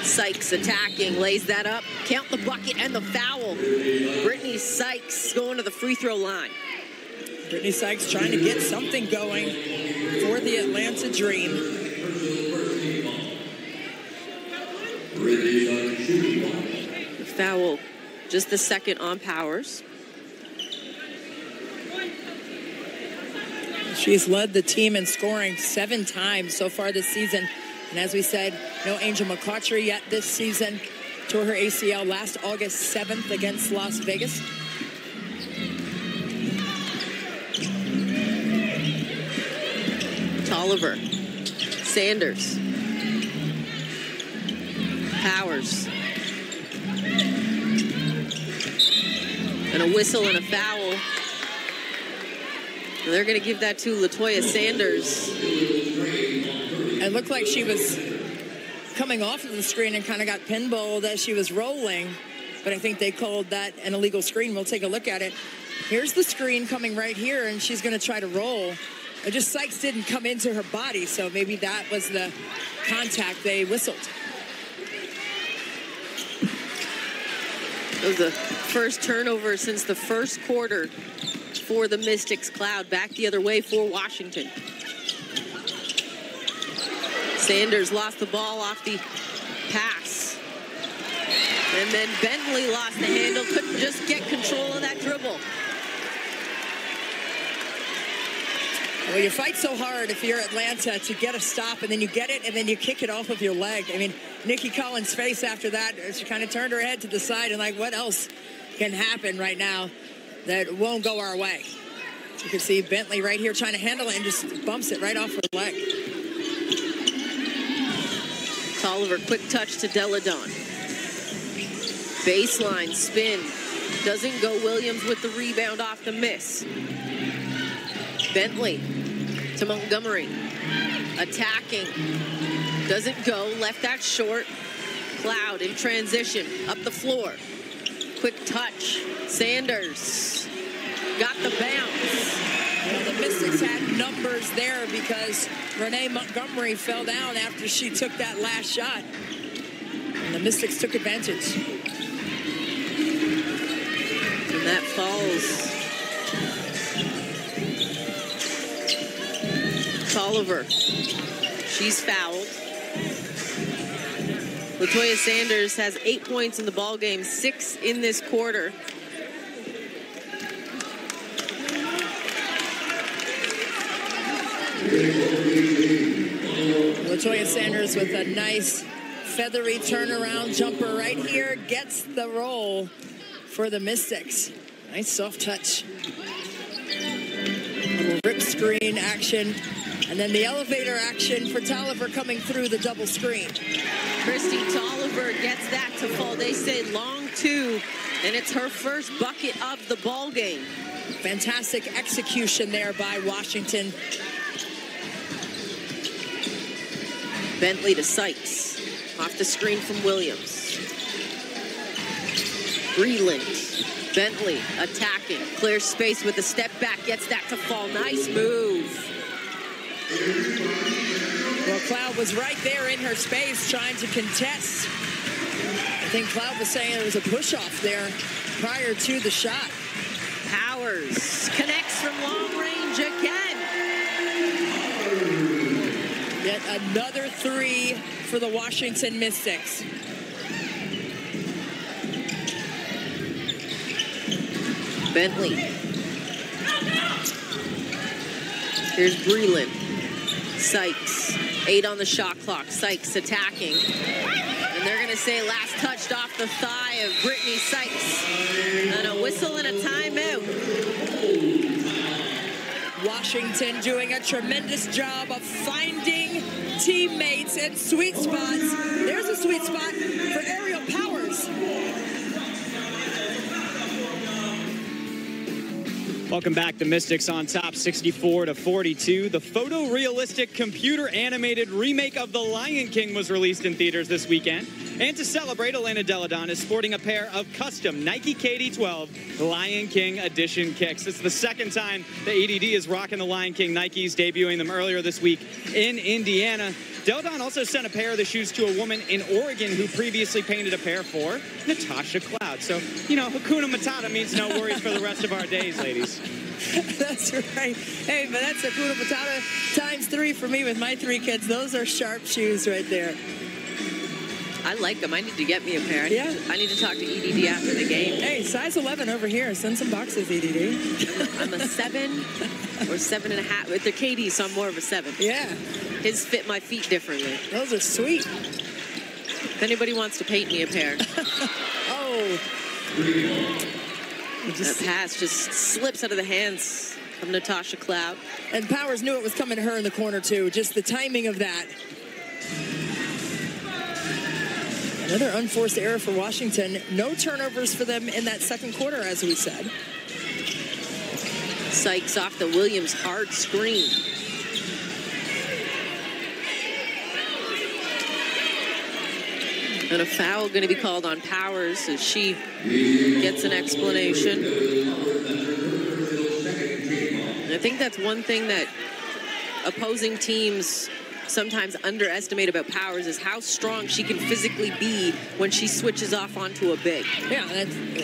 Sykes attacking, lays that up. Count the bucket and the foul. Brittany Sykes going to the free throw line. Brittany Sykes trying to get something going for the Atlanta Dream. The foul, just the second on Powers. She's led the team in scoring 7 times so far this season. And as we said, no Angel McCautry yet this season. Tore her ACL last August 7th against Las Vegas. Tolliver, Sanders, Powers. And a whistle and a foul. They're going to give that to Latoya Sanders. It looked like she was coming off of the screen and kind of got pinballed as she was rolling. But I think they called that an illegal screen. We'll take a look at it. Here's the screen coming right here, and she's going to try to roll. It just Sykes didn't come into her body, so maybe that was the contact they whistled. It was the first turnover since the first quarter for the Mystics. Cloud back the other way for Washington. Sanders lost the ball off the pass. And then Bentley lost the handle, couldn't just get control of that dribble. Well, you fight so hard if you're Atlanta to get a stop, and then you get it, and then you kick it off of your leg. I mean, Nikki Collins' face after that, she kind of turned her head to the side and like, what else can happen right now that won't go our way? You can see Bentley right here trying to handle it and just bumps it right off her leg. Tolliver, quick touch to Delle Donne. Baseline spin. Doesn't go. Williams with the rebound off the miss. Bentley to Montgomery. Attacking. Doesn't go. Left that short. Cloud in transition. Up the floor. Quick touch. Sanders. Got the bounce. Well, the Mystics had numbers there because Renee Montgomery fell down after she took that last shot. And the Mystics took advantage. And that falls. Tolliver. She's fouled. Latoya Sanders has 8 points in the ball game, 6 in this quarter. Latoya Sanders with a nice feathery turnaround jumper right here. Gets the roll for the Mystics. Nice soft touch. Little rip screen action. And then the elevator action for Tolliver coming through the double screen. Christy Tolliver gets that to fall. They say long 2, and it's her first bucket of the ball game. Fantastic execution there by Washington. Bentley to Sykes. Off the screen from Williams. Breland. Bentley attacking. Clears space with a step back. Gets that to fall. Nice move. Well, Cloud was right there in her space trying to contest. I think Cloud was saying there was a push-off there prior to the shot. Powers connects from long range again. Yet another 3 for the Washington Mystics. Bentley. Here's Breland. Sykes. 8 on the shot clock. Sykes attacking. And they're going to say last touched off the thigh of Brittany Sykes. And a whistle and a timeout. Washington doing a tremendous job of finding teammates and sweet spots. There's a sweet spot for Aerial Powers. Welcome back. The Mystics on top 64-42. The photorealistic computer animated remake of The Lion King was released in theaters this weekend. And to celebrate, Elena Delle Donne is sporting a pair of custom Nike KD12 Lion King Edition kicks. It's the second time the EDD is rocking the Lion King Nikes, debuting them earlier this week in Indiana. Delle Donne also sent a pair of the shoes to a woman in Oregon who previously painted a pair for Natasha Cloud. So, you know, Hakuna Matata means no worries for the rest of our days, ladies. That's right. Hey, but that's Hakuna Matata times 3 for me with my 3 kids. Those are sharp shoes right there. I like them. I need to get me a pair. I need to talk to EDD after the game. Hey, size 11 over here. Send some boxes, EDD. I'm a 7 or 7.5. With the KD, so I'm more of a 7. Yeah. His fit my feet differently. Those are sweet. If anybody wants to paint me a pair. Oh. That pass just slips out of the hands of Natasha Cloud. And Powers knew it was coming to her in the corner, too. Just the timing of that. Another unforced error for Washington. No turnovers for them in that second quarter, as we said. Sykes off the Williams hard screen. And a foul going to be called on Powers as she gets an explanation. And I think that's one thing that opposing teams sometimes underestimate about Powers is how strong she can physically be when she switches off onto a big. Yeah,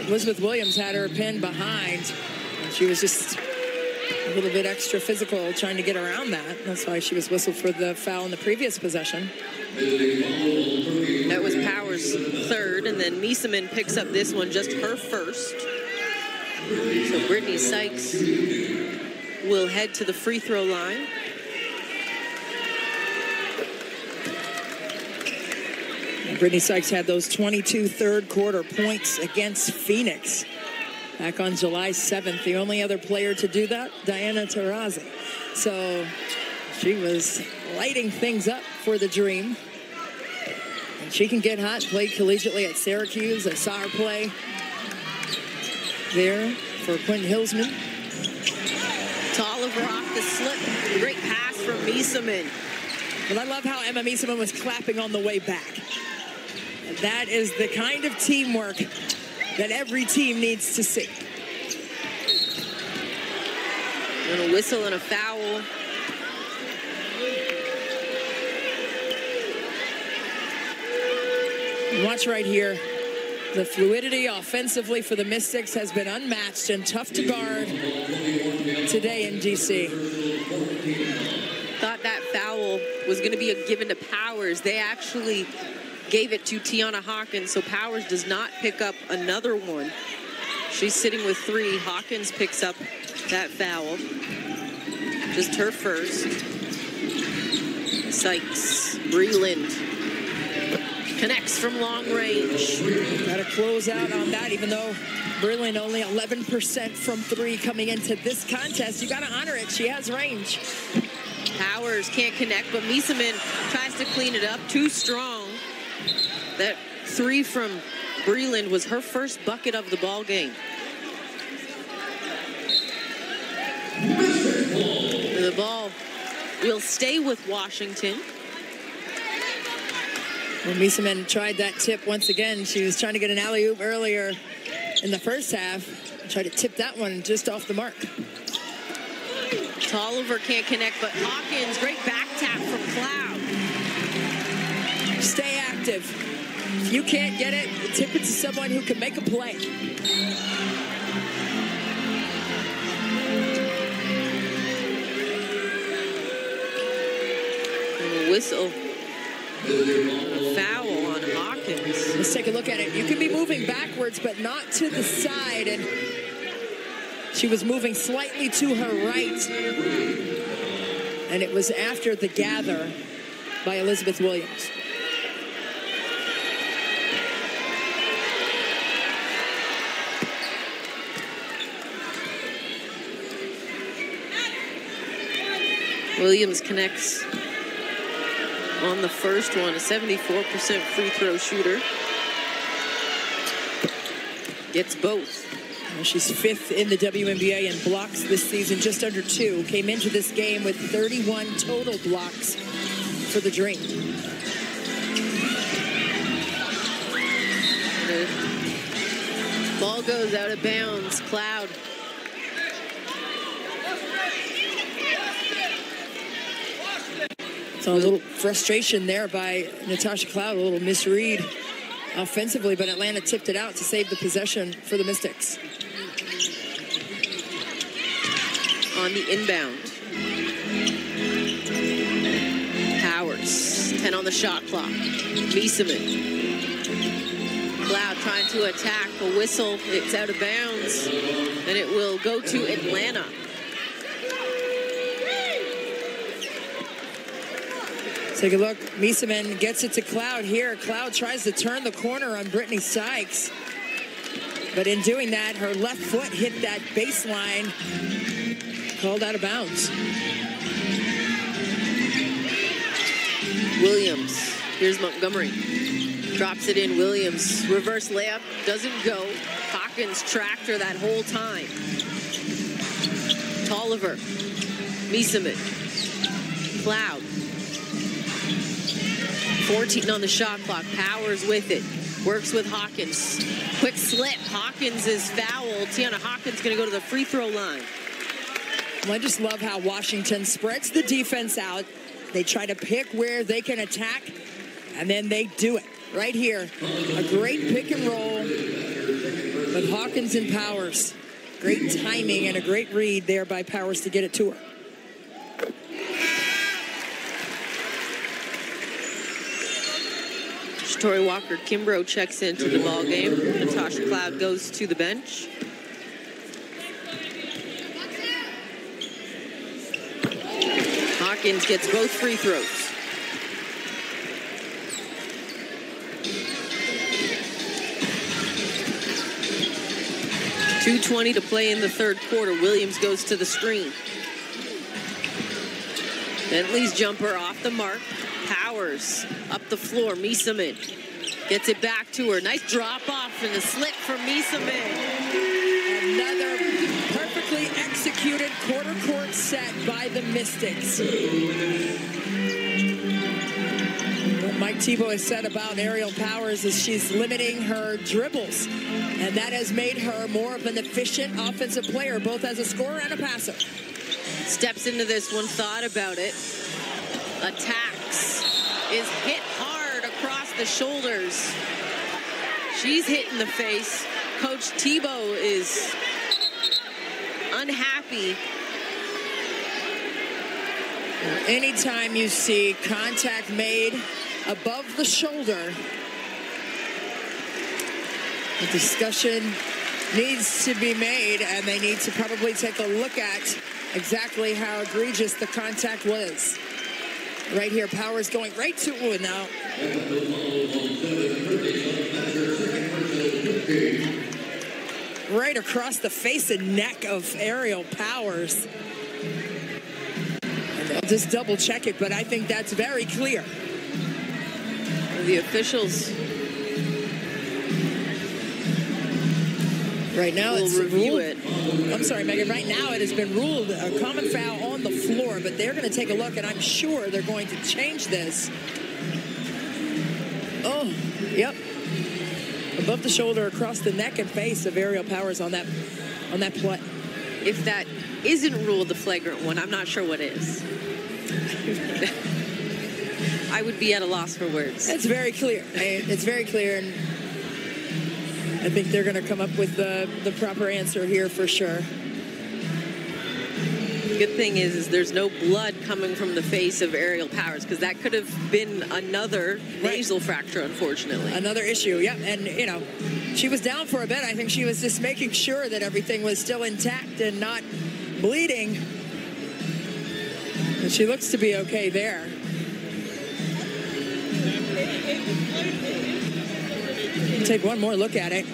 Elizabeth Williams had her pinned behind. And she was just a little bit extra physical trying to get around that. That's why she was whistled for the foul in the previous possession. That was Powers' third, and then Miesemann picks up this one, just her first. So Brittany Sykes will head to the free throw line. Brittany Sykes had those 22 third quarter points against Phoenix back on July 7th. The only other player to do that, Diana Taurasi. So she was lighting things up for the Dream. And she can get hot. Played collegiately at Syracuse. I saw her play there for Quentin Hillsman. Tolliver off the slip. Great pass from Miesemann. But I love how Emma Miesemann was clapping on the way back. And that is the kind of teamwork that every team needs to see. And a whistle and a foul. Watch right here. The fluidity offensively for the Mystics has been unmatched and tough to guard today in DC. Thought that foul was going to be a given to Powers. They actually gave it to Tiana Hawkins, so Powers does not pick up another one. She's sitting with 3. Hawkins picks up that foul. Just her first. Sykes, Breland connects from long range. Got to close out on that, even though Breland only 11% from 3 coming into this contest. You got to honor it. She has range. Powers can't connect, but Miesemann tries to clean it up. Too strong. That 3 from Breland was her first bucket of the ball game. And the ball will stay with Washington. When Miesemann tried that tip once again, she was trying to get an alley-oop earlier in the first half. Tried to tip that one just off the mark. Tolliver can't connect, but Hawkins, great back tap from Cloud. Stay active. If you can't get it, tip it to someone who can make a play. And a whistle. A foul on Hawkins. Let's take a look at it. You can be moving backwards, but not to the side. And she was moving slightly to her right. And it was after the gather by Elizabeth Williams. Williams connects on the first one, a 74% free throw shooter. Gets both. Well, she's 5th in the WNBA in blocks this season, just under 2. Came into this game with 31 total blocks for the Dream. The ball goes out of bounds. Cloud. So a little frustration there by Natasha Cloud, a little misread offensively, but Atlanta tipped it out to save the possession for the Mystics. On the inbound. Powers, 10 on the shot clock. Miesemann. Cloud trying to attack, a whistle, it's out of bounds, and it will go to Atlanta. Take a look. Miesemann gets it to Cloud here. Cloud tries to turn the corner on Brittany Sykes. But in doing that, her left foot hit that baseline. Called out of bounds. Williams. Here's Montgomery. Drops it in. Williams. Reverse layup. Doesn't go. Hawkins tracked her that whole time. Tolliver. Miesemann. Cloud. 14 on the shot clock. Powers with it. Works with Hawkins. Quick slip. Hawkins is fouled. Tiana Hawkins going to go to the free throw line. Well, I just love how Washington spreads the defense out. They try to pick where they can attack, and then they do it. Right here, a great pick and roll with Hawkins and Powers. Great timing and a great read there by Powers to get it to her. Tori Walker-Kimbrough checks into the ball game. Natasha Cloud goes to the bench. Hawkins gets both free throws. .220 to play in the third quarter. Williams goes to the screen. Bentley's jumper off the mark. Powers up the floor. Miesemann gets it back to her. Nice drop off and a slip from Miesemann. Another perfectly executed quarter court set by the Mystics. What Mike Thibault has said about Aerial Powers is she's limiting her dribbles, and that has made her more of an efficient offensive player, both as a scorer and a passer. Steps into this one, thought about it. Attacks. Is hit hard across the shoulders. She's hit in the face. Coach Thibault is unhappy. Anytime you see contact made above the shoulder, the discussion needs to be made, and they need to probably take a look at exactly how egregious the contact was. Right here, Powers going right to it now. Right across the face and neck of Aerial Powers. And they'll just double check it, but I think that's very clear. The officials right now will review it. I'm sorry, Megan. Right now it has been ruled a common foul on the floor, but they're going to take a look, and I'm sure they're going to change this. Oh, yep. Above the shoulder, across the neck and face of Aerial Powers on that play. If that isn't ruled the flagrant one, I'm not sure what is. I would be at a loss for words. It's very clear. It's very clear, and I think they're going to come up with the proper answer here for sure. Good thing is there's no blood coming from the face of Aerial Powers, because that could have been another nasal fracture, unfortunately. Another issue, yeah. And, you know, she was down for a bit. I think she was just making sure that everything was still intact and not bleeding. And she looks to be okay there. Take one more look at it.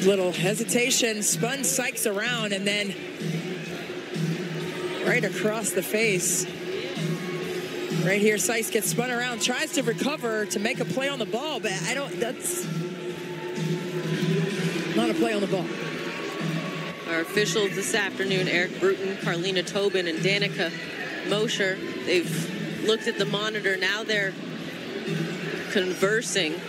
Little hesitation, spun Sykes around, and then right across the face. Right here, Sykes gets spun around, tries to recover to make a play on the ball, but that's not a play on the ball. Our officials this afternoon, Eric Bruton, Carlina Tobin, and Danica Mosher, they've looked at the monitor. Now they're conversing.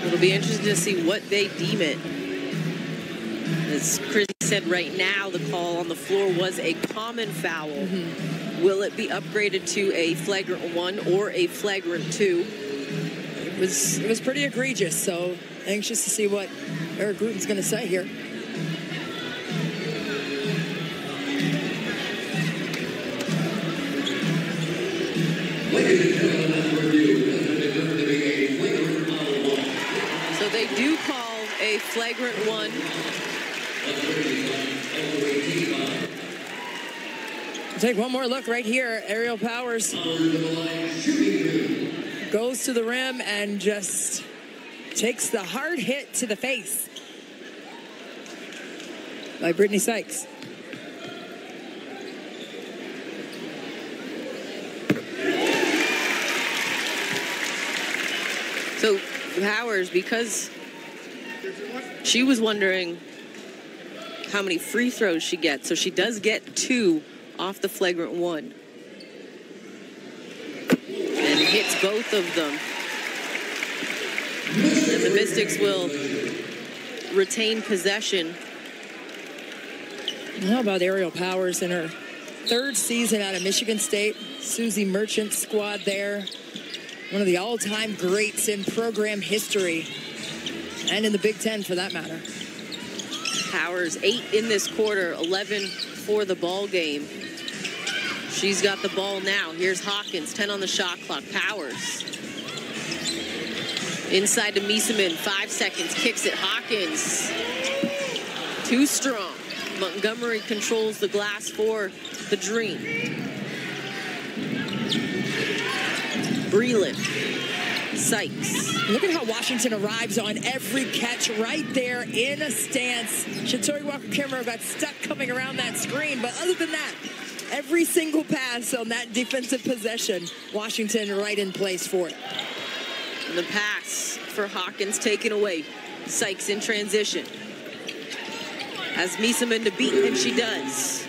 It'll be interesting to see what they deem it. As Chris said, right now the call on the floor was a common foul. Will it be upgraded to a flagrant 1 or a flagrant 2? It was pretty egregious, so anxious to see what Eric Gruden's going to say here. So they do call a flagrant 1. We'll take one more look right here. Aerial Powers goes to the rim and just takes the hard hit to the face by Brittany Sykes. So Powers, because she was wondering how many free throws she gets, so she does get 2 off the flagrant 1. And hits both of them. And the Mystics will retain possession. How about Aerial Powers in her 3rd season out of Michigan State? Susie Merchant's squad there. One of the all-time greats in program history. And in the Big Ten, for that matter. Powers, 8 in this quarter, 11 for the ball game. She's got the ball now. Here's Hawkins, 10 on the shot clock. Powers. Inside to Miesemann, 5 seconds, kicks it. Hawkins, too strong. Montgomery controls the glass for the Dream. Breland, Sykes. Look at how Washington arrives on every catch right there in a stance. Shatori Walker-Kimbrough got stuck coming around that screen, but other than that, every single pass on that defensive possession, Washington right in place for it. And the pass for Hawkins taken away. Sykes in transition. Has Miesemann to beat, and she does.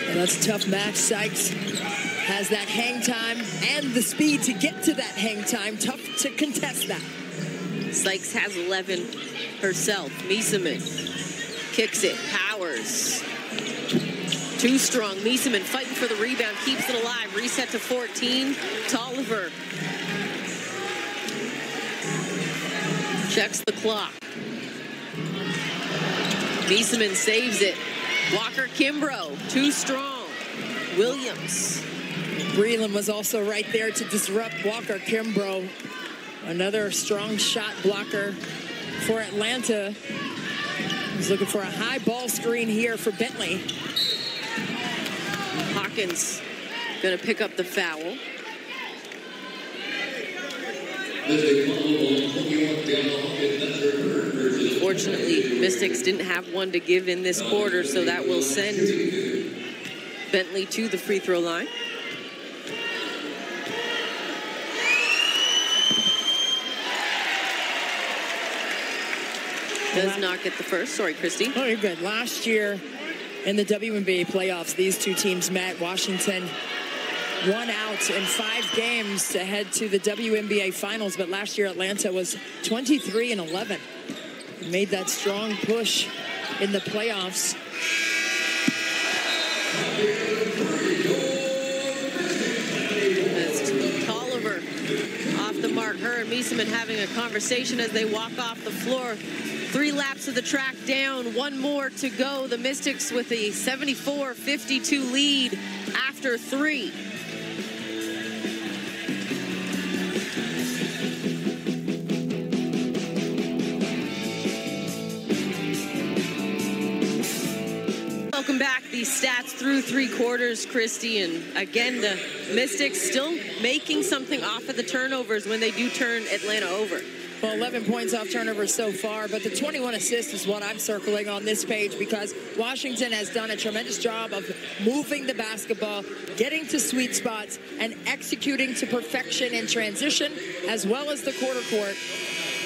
And that's a tough match. Sykes has that hang time and the speed to get to that hang time. Tough to contest that. Sykes has 11 herself. Miesemann kicks it. Powers. Too strong. Miesemann fighting for the rebound. Keeps it alive. Reset to 14. Tolliver checks the clock. Miesemann saves it. Walker-Kimbrough, too strong. Williams. Breland was also right there to disrupt Walker-Kimbrough. Another strong shot blocker for Atlanta. He's looking for a high ball screen here for Bentley. Hawkins gonna pick up the foul. Fortunately, Mystics didn't have one to give in this quarter, so that will send Bentley to the free throw line. Does not get the first. Sorry, Christy. Oh, you're good. Last year in the WNBA playoffs, these two teams met. Washington won out in 5 games to head to the WNBA finals, but last year Atlanta was 23-11. Made that strong push in the playoffs. That's Tolliver off the mark. Her and Miesemann having a conversation as they walk off the floor. 3 laps of the track down, 1 more to go. The Mystics with a 74-52 lead after 3. Welcome back. These stats through 3 quarters, Christy, and again, the Mystics still making something off of the turnovers when they do turn Atlanta over. Well, 11 points off turnovers so far, but the 21 assists is what I'm circling on this page because Washington has done a tremendous job of moving the basketball, getting to sweet spots, and executing to perfection in transition, as well as the quarter court.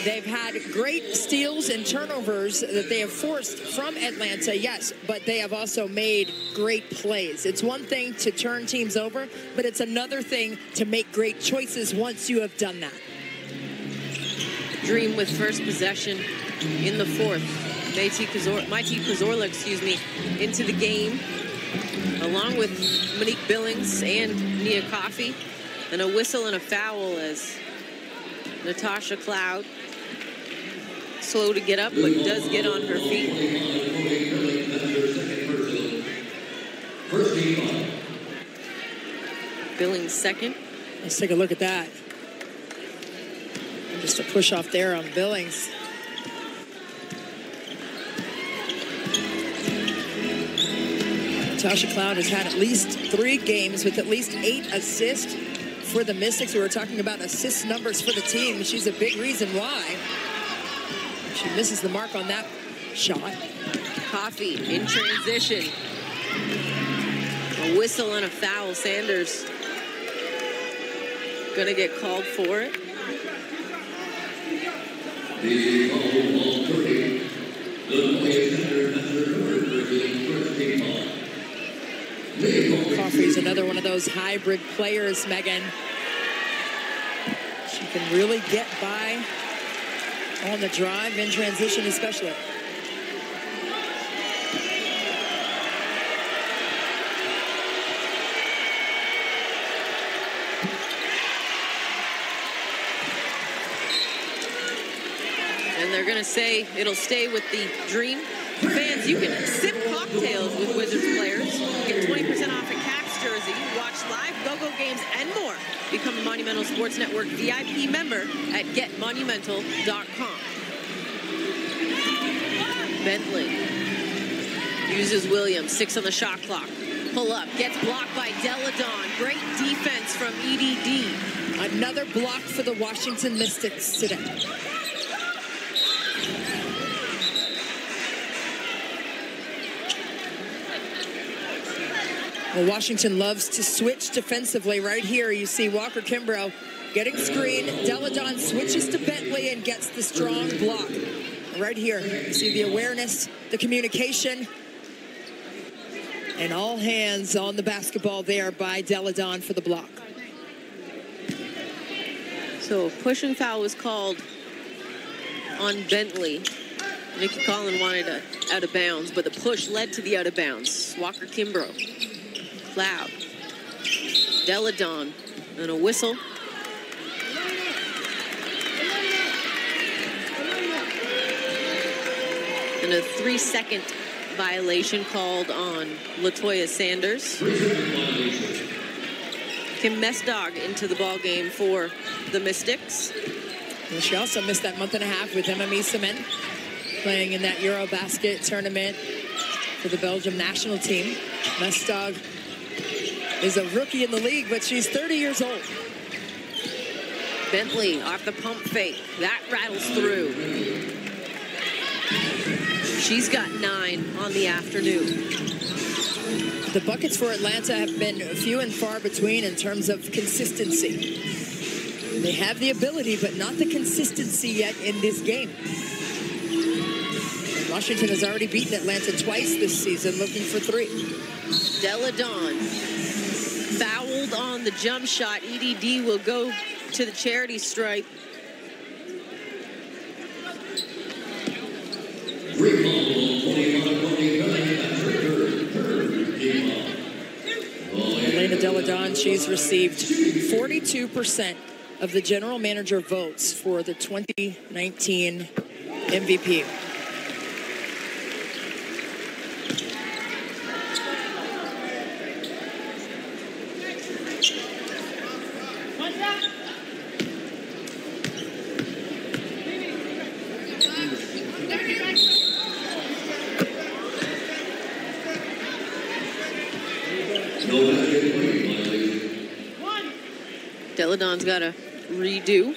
They've had great steals and turnovers that they have forced from Atlanta, yes, but they have also made great plays. It's one thing to turn teams over, but it's another thing to make great choices once you have done that. Dream with first possession in the fourth. Maite Kozorla, excuse me, into the game, along with Monique Billings and Nia Coffey. And a whistle and a foul as Natasha Cloud, slow to get up, but does get on her feet. Billings second. Let's take a look at that. And just a push off there on Billings. Natasha Cloud has had at least 3 games with at least 8 assists for the Mystics. We were talking about assist numbers for the team. She's a big reason why. She misses the mark on that shot. Coffey in transition. A whistle and a foul. Sanders gonna get called for it. Coffey's another one of those hybrid players, Megan. She can really get by on the drive, in transition especially. And they're gonna say it'll stay with the Dream. Fans, you can sip cocktails with Wizards players. Get 20% off a Caps jersey, watch live go-go games, and more. Become a Monumental Sports Network VIP member at getmonumental.com. Bentley uses Williams, 6 on the shot clock. Pull up, gets blocked by Deladon. Great defense from EDD. Another block for the Washington Mystics today. Well, Washington loves to switch defensively. Right here, you see Walker Kimbrough getting screened. Deladon switches to Bentley and gets the strong block. Right here, you see the awareness, the communication, and all hands on the basketball there by Deladon for the block. So push and foul was called on Bentley. Nikki Collin wanted a out of bounds, but the push led to the out of bounds. Walker Kimbrough. Cloud, Deladon, and a whistle. And a 3-second violation called on Latoya Sanders. Kim Mestdagh into the ball game for the Mystics. And she also missed that month and a half with MME Cement, playing in that Eurobasket tournament for the Belgium national team. Mestdagh is a rookie in the league, but she's 30 years old. Bentley off the pump fake. That rattles through. She's got 9 on the afternoon. The buckets for Atlanta have been few and far between in terms of consistency. They have the ability, but not the consistency yet in this game. Washington has already beaten Atlanta twice this season, looking for 3. Deladon fouled on the jump shot. EDD will go to the charity stripe. Elena Deladon, she's received 42% of the general manager votes for the 2019 MVP. Deladon's got a redo.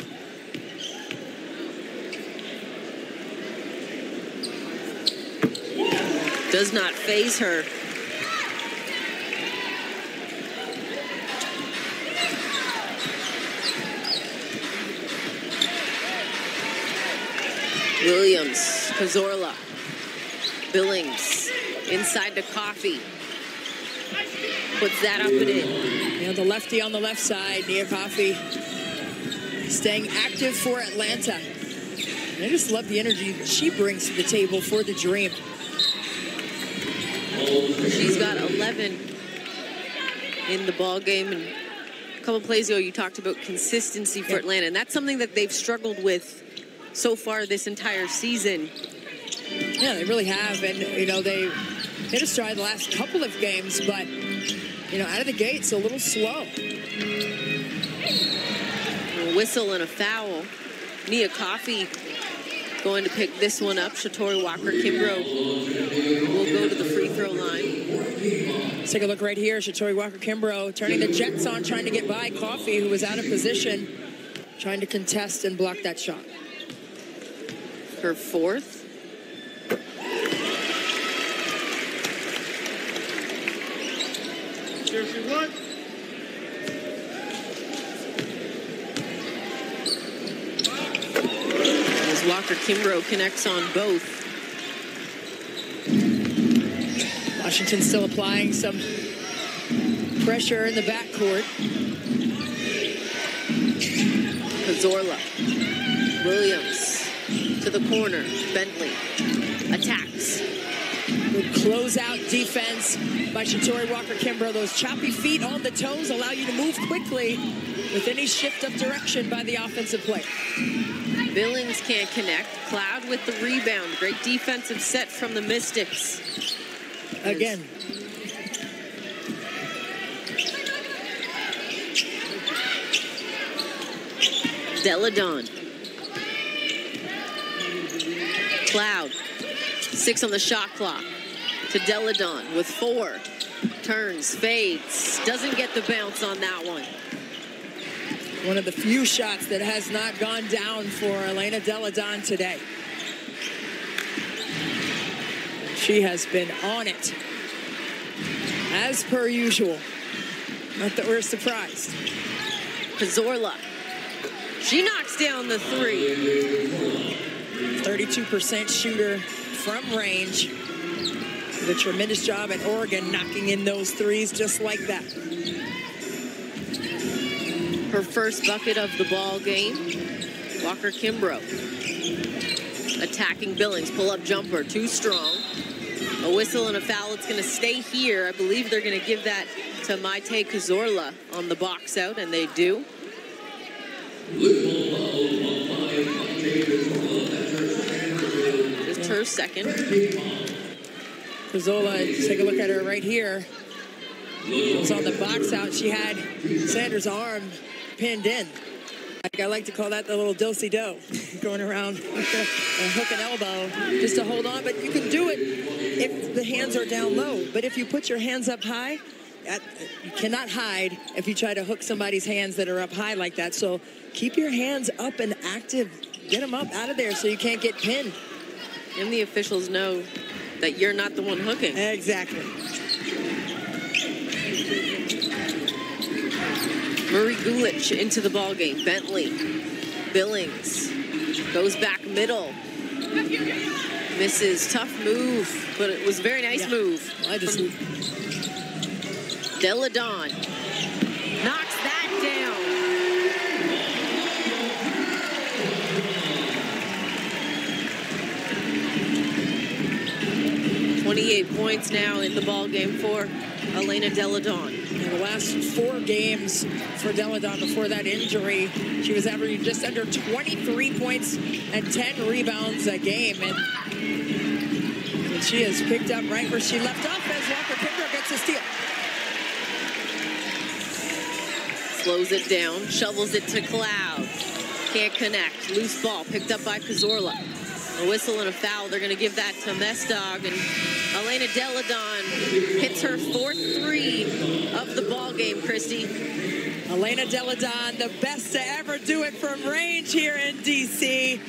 Does not faze her. Williams, Kozorla, Billings, inside to Coffey. Puts that up and in. And the lefty on the left side, Nia Coffey, staying active for Atlanta. I just love the energy that she brings to the table for the Dream. She's got 11 in the ball game, and a couple plays ago you talked about consistency for Atlanta, and that's something that they've struggled with so far this entire season. Yeah, they really have, and you know, they hit a stride the last couple of games, but you know, out of the gates a little slow. A whistle and a foul. Nia Coffey going to pick this one up. Shatori Walker-Kimbrough will go to the free throw line. Let's take a look right here. Shatori Walker-Kimbrough turning the Jets on, trying to get by Coffey, who was out of position, trying to contest and block that shot. Her fourth. Seriously, what? As Walker-Kimbrough connects on both. Washington still applying some pressure in the backcourt. Cazorla. Williams to the corner. Bentley attacks. Good closeout defense by Shatori Walker-Kimbrough. Those choppy feet on the toes allow you to move quickly with any shift of direction by the offensive player. Billings can't connect. Cloud with the rebound. Great defensive set from the Mystics. Again. Deladon. Cloud. 6 on the shot clock. To Deladon with 4. Turns, fades. Doesn't get the bounce on that one. One of the few shots that has not gone down for Elena Deladon today. She has been on it, as per usual. Not that we're surprised. Cazorla. She knocks down the 3. 32% shooter from range. Did a tremendous job at Oregon knocking in those threes just like that. Her first bucket of the ball game. Walker-Kimbrough attacking Billings. Pull-up jumper, too strong. A whistle and a foul. It's going to stay here. I believe they're going to give that to Maite Cazorla on the box out, and they do. Just her second. Cazorla, take a look at her right here. It was on the box out. She had Sanders' arm pinned in. I like to call that the little do-si-do, going around a hook and elbow just to hold on. But you can do it if the hands are down low. But if you put your hands up high, you cannot hide if you try to hook somebody's hands that are up high like that. So keep your hands up and active. Get them up out of there so you can't get pinned. And the officials know that you're not the one hooking. Exactly. Murray Gulich into the ballgame. Bentley. Billings. Goes back middle. Misses. Tough move, but it was a very nice move. I just... Deladon. Knocks that down. 28 points now in the ballgame for Elena Deladon. In the last 4 games for Deladon before that injury, she was averaging just under 23 points and 10 rebounds a game. And she has picked up right where she left off as Walker-Kimbrough gets a steal. Slows it down, shovels it to Cloud. Can't connect. Loose ball picked up by Cazorla. A whistle and a foul. They're going to give that to Mestog. And Elena Deladon hits her 4th 3 of the ball game, Christy. Elena Deladon, the best to ever do it from range here in D.C.,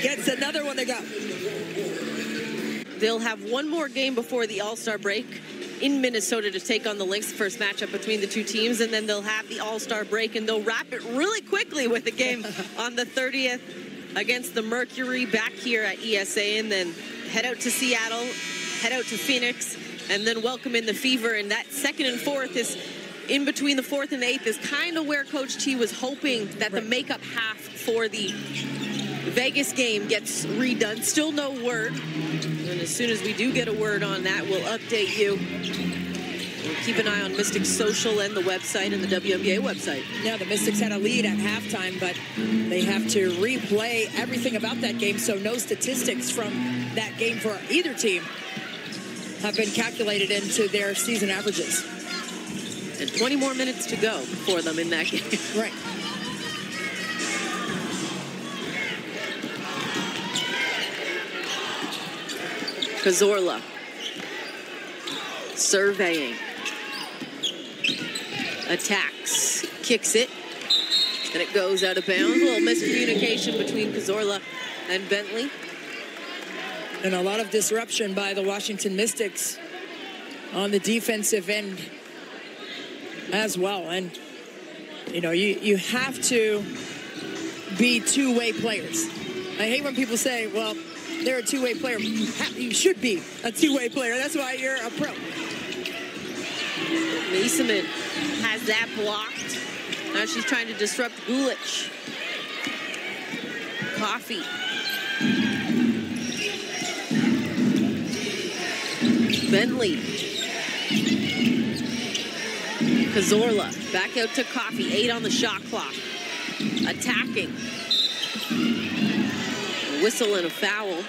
gets another one to go. They'll have one more game before the All-Star break in Minnesota to take on the Lynx, first matchup between the two teams, and then they'll have the All-Star break, and they'll wrap it really quickly with a game on the 30th against the Mercury back here at ESA, and then head out to Seattle, head out to Phoenix, and then welcome in the Fever. And that 2nd and 4th is in between the 4th and 8th is kind of where Coach T was hoping that the makeup half for the Vegas game gets redone. Still no word. And as soon as we do get a word on that, we'll update you. We'll keep an eye on Mystics social and the website and the WNBA website. Yeah, the Mystics had a lead at halftime, but they have to replay everything about that game, so no statistics from that game for either team have been calculated into their season averages. And 20 more minutes to go for them in that game. Right. Cazorla surveying, attacks, kicks it, and it goes out of bounds. A little miscommunication between Cazorla and Bentley. And a lot of disruption by the Washington Mystics on the defensive end as well. And, you know, you have to be two-way players. I hate when people say, well, they're a two-way player. You should be a two-way player. That's why you're a pro. Measurement has that blocked. Now she's trying to disrupt Gulich. Coffee. Bentley. Cazorla back out to Coffee. 8 on the shot clock. Attacking. A whistle and a foul.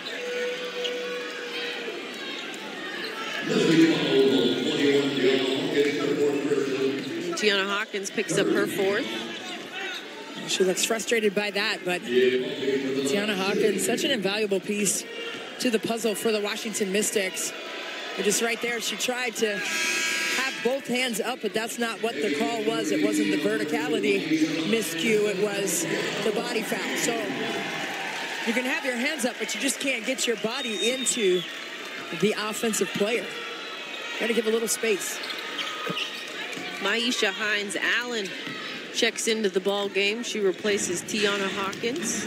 Tiana Hawkins picks up her 4th. She looks frustrated by that, but Tiana Hawkins, such an invaluable piece to the puzzle for the Washington Mystics. But just right there, she tried to have both hands up, but that's not what the call was. It wasn't the verticality miscue, it was the body foul. So you can have your hands up, but you just can't get your body into the offensive player. Got to give a little space. Maisha Hines-Allen checks into the ball game. She replaces Tiana Hawkins.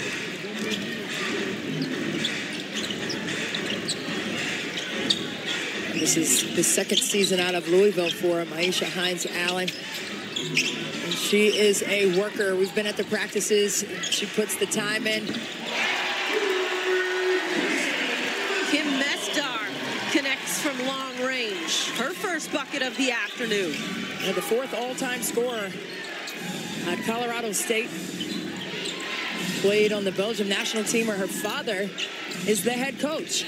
This is the 2nd season out of Louisville for Maisha Hines-Allen. And she is a worker. We've been at the practices. She puts the time in. Kim Mestar connects from long range. Her first bucket of the afternoon. And the 4th all-time scorer at Colorado State. Played on the Belgium national team where her father is the head coach.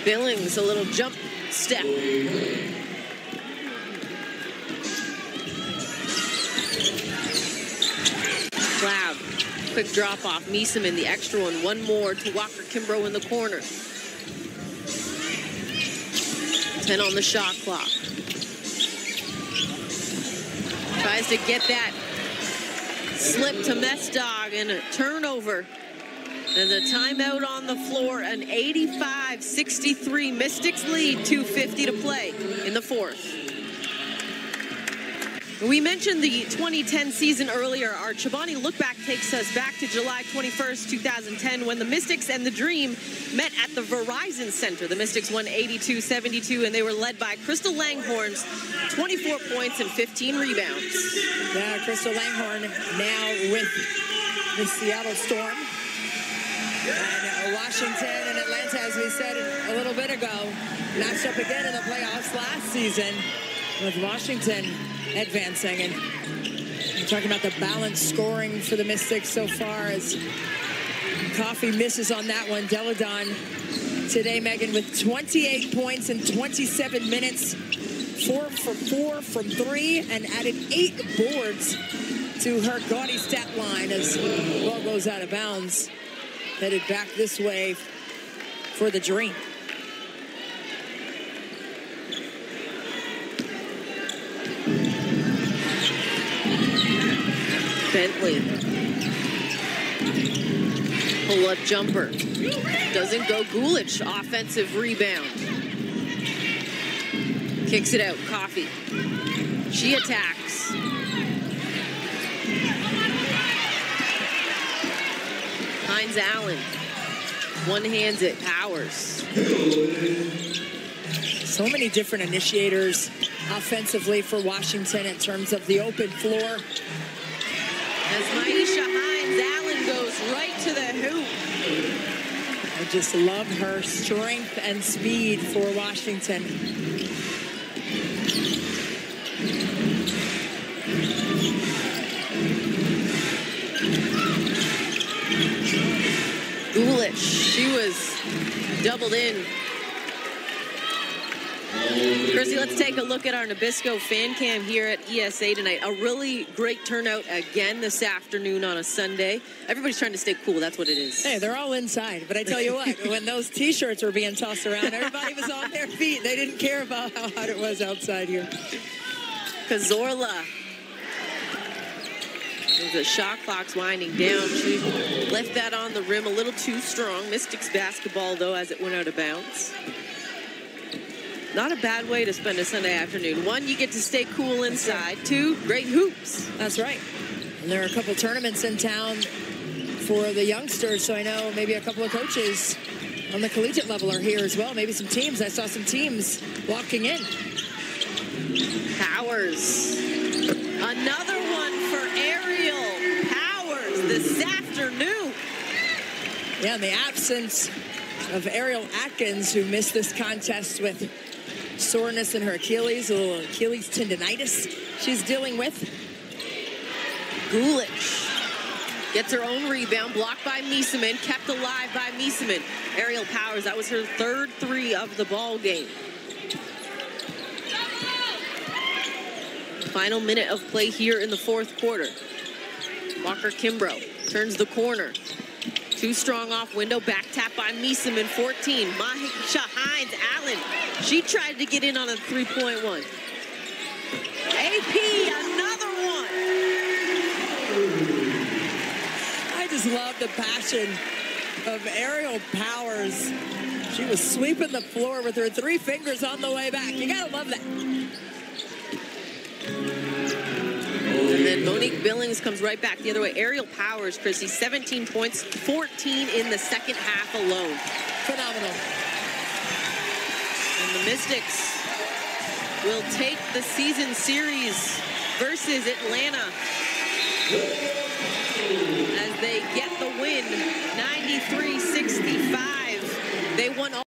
Billings, a little jump step. Cloud, quick drop off. Meeseman, the extra one. One more to Walker Kimbrough in the corner. 10 on the shot clock. Tries to get that slip to Mestdog and a turnover. And the timeout on the floor, an 85-63 Mystics lead, 2:50 to play in the 4th. We mentioned the 2010 season earlier. Our Chobani Look Back takes us back to July 21st, 2010, when the Mystics and the Dream met at the Verizon Center. The Mystics won 82-72, and they were led by Crystal Langhorns, 24 points and 15 rebounds. Yeah, Crystal Langhorn now with the Seattle Storm. And Washington and Atlanta, as we said a little bit ago, matched up again in the playoffs last season with Washington advancing. And we're talking about the balanced scoring for the Mystics so far as Coffee misses on that one. Deladon today, Megan, with 28 points in 27 minutes, 4 for 4 from 3, and added 8 boards to her gaudy stat line as the ball goes out of bounds. Headed back this way for the Dream. Bentley. Pull-up jumper. Doesn't go. Gulich, offensive rebound. Kicks it out. Coffee. She attacks. Hines-Allen. One-hands it. Powers. So many different initiators offensively for Washington in terms of the open floor. As Maisha Hines-Allen goes right to the hoop. I just love her strength and speed for Washington. Gulick, she was doubled in. Chrissy, let's take a look at our Nabisco fan cam here at ESA tonight. A really great turnout again this afternoon on a Sunday. Everybody's trying to stay cool. That's what it is. Hey, they're all inside. But I tell you what, when those T-shirts were being tossed around, everybody was on their feet. They didn't care about how hot it was outside here. Cazorla. The shot clock's winding down. She left that on the rim a little too strong. Mystics basketball, though, as it went out of bounds. Not a bad way to spend a Sunday afternoon. One, you get to stay cool inside. Two, great hoops. That's right. And there are a couple tournaments in town for the youngsters, so I know maybe a couple of coaches on the collegiate level are here as well. Maybe some teams. I saw some teams walking in. Powers. Another one for Ariel Powers this afternoon. Yeah, in the absence of Ariel Atkins, who missed this contest with soreness in her Achilles, a little Achilles tendonitis she's dealing with. Gulick gets her own rebound, blocked by Mieseman, kept alive by Mieseman. Ariel Powers, that was her third three of the ball game. Final minute of play here in the fourth quarter. Walker Kimbrough turns the corner. Too strong off window, back tap by Mieseman, 14. Mahisha Hines Allen. She tried to get in on a three-point one. AP, another one. I just love the passion of Ariel Powers. She was sweeping the floor with her three fingers on the way back. You gotta love that. And then Monique Billings comes right back the other way. Ariel Powers, Chrissy, 17 points, 14 in the second half alone. Phenomenal. And the Mystics will take the season series versus Atlanta as they get the win, 93-65. They won all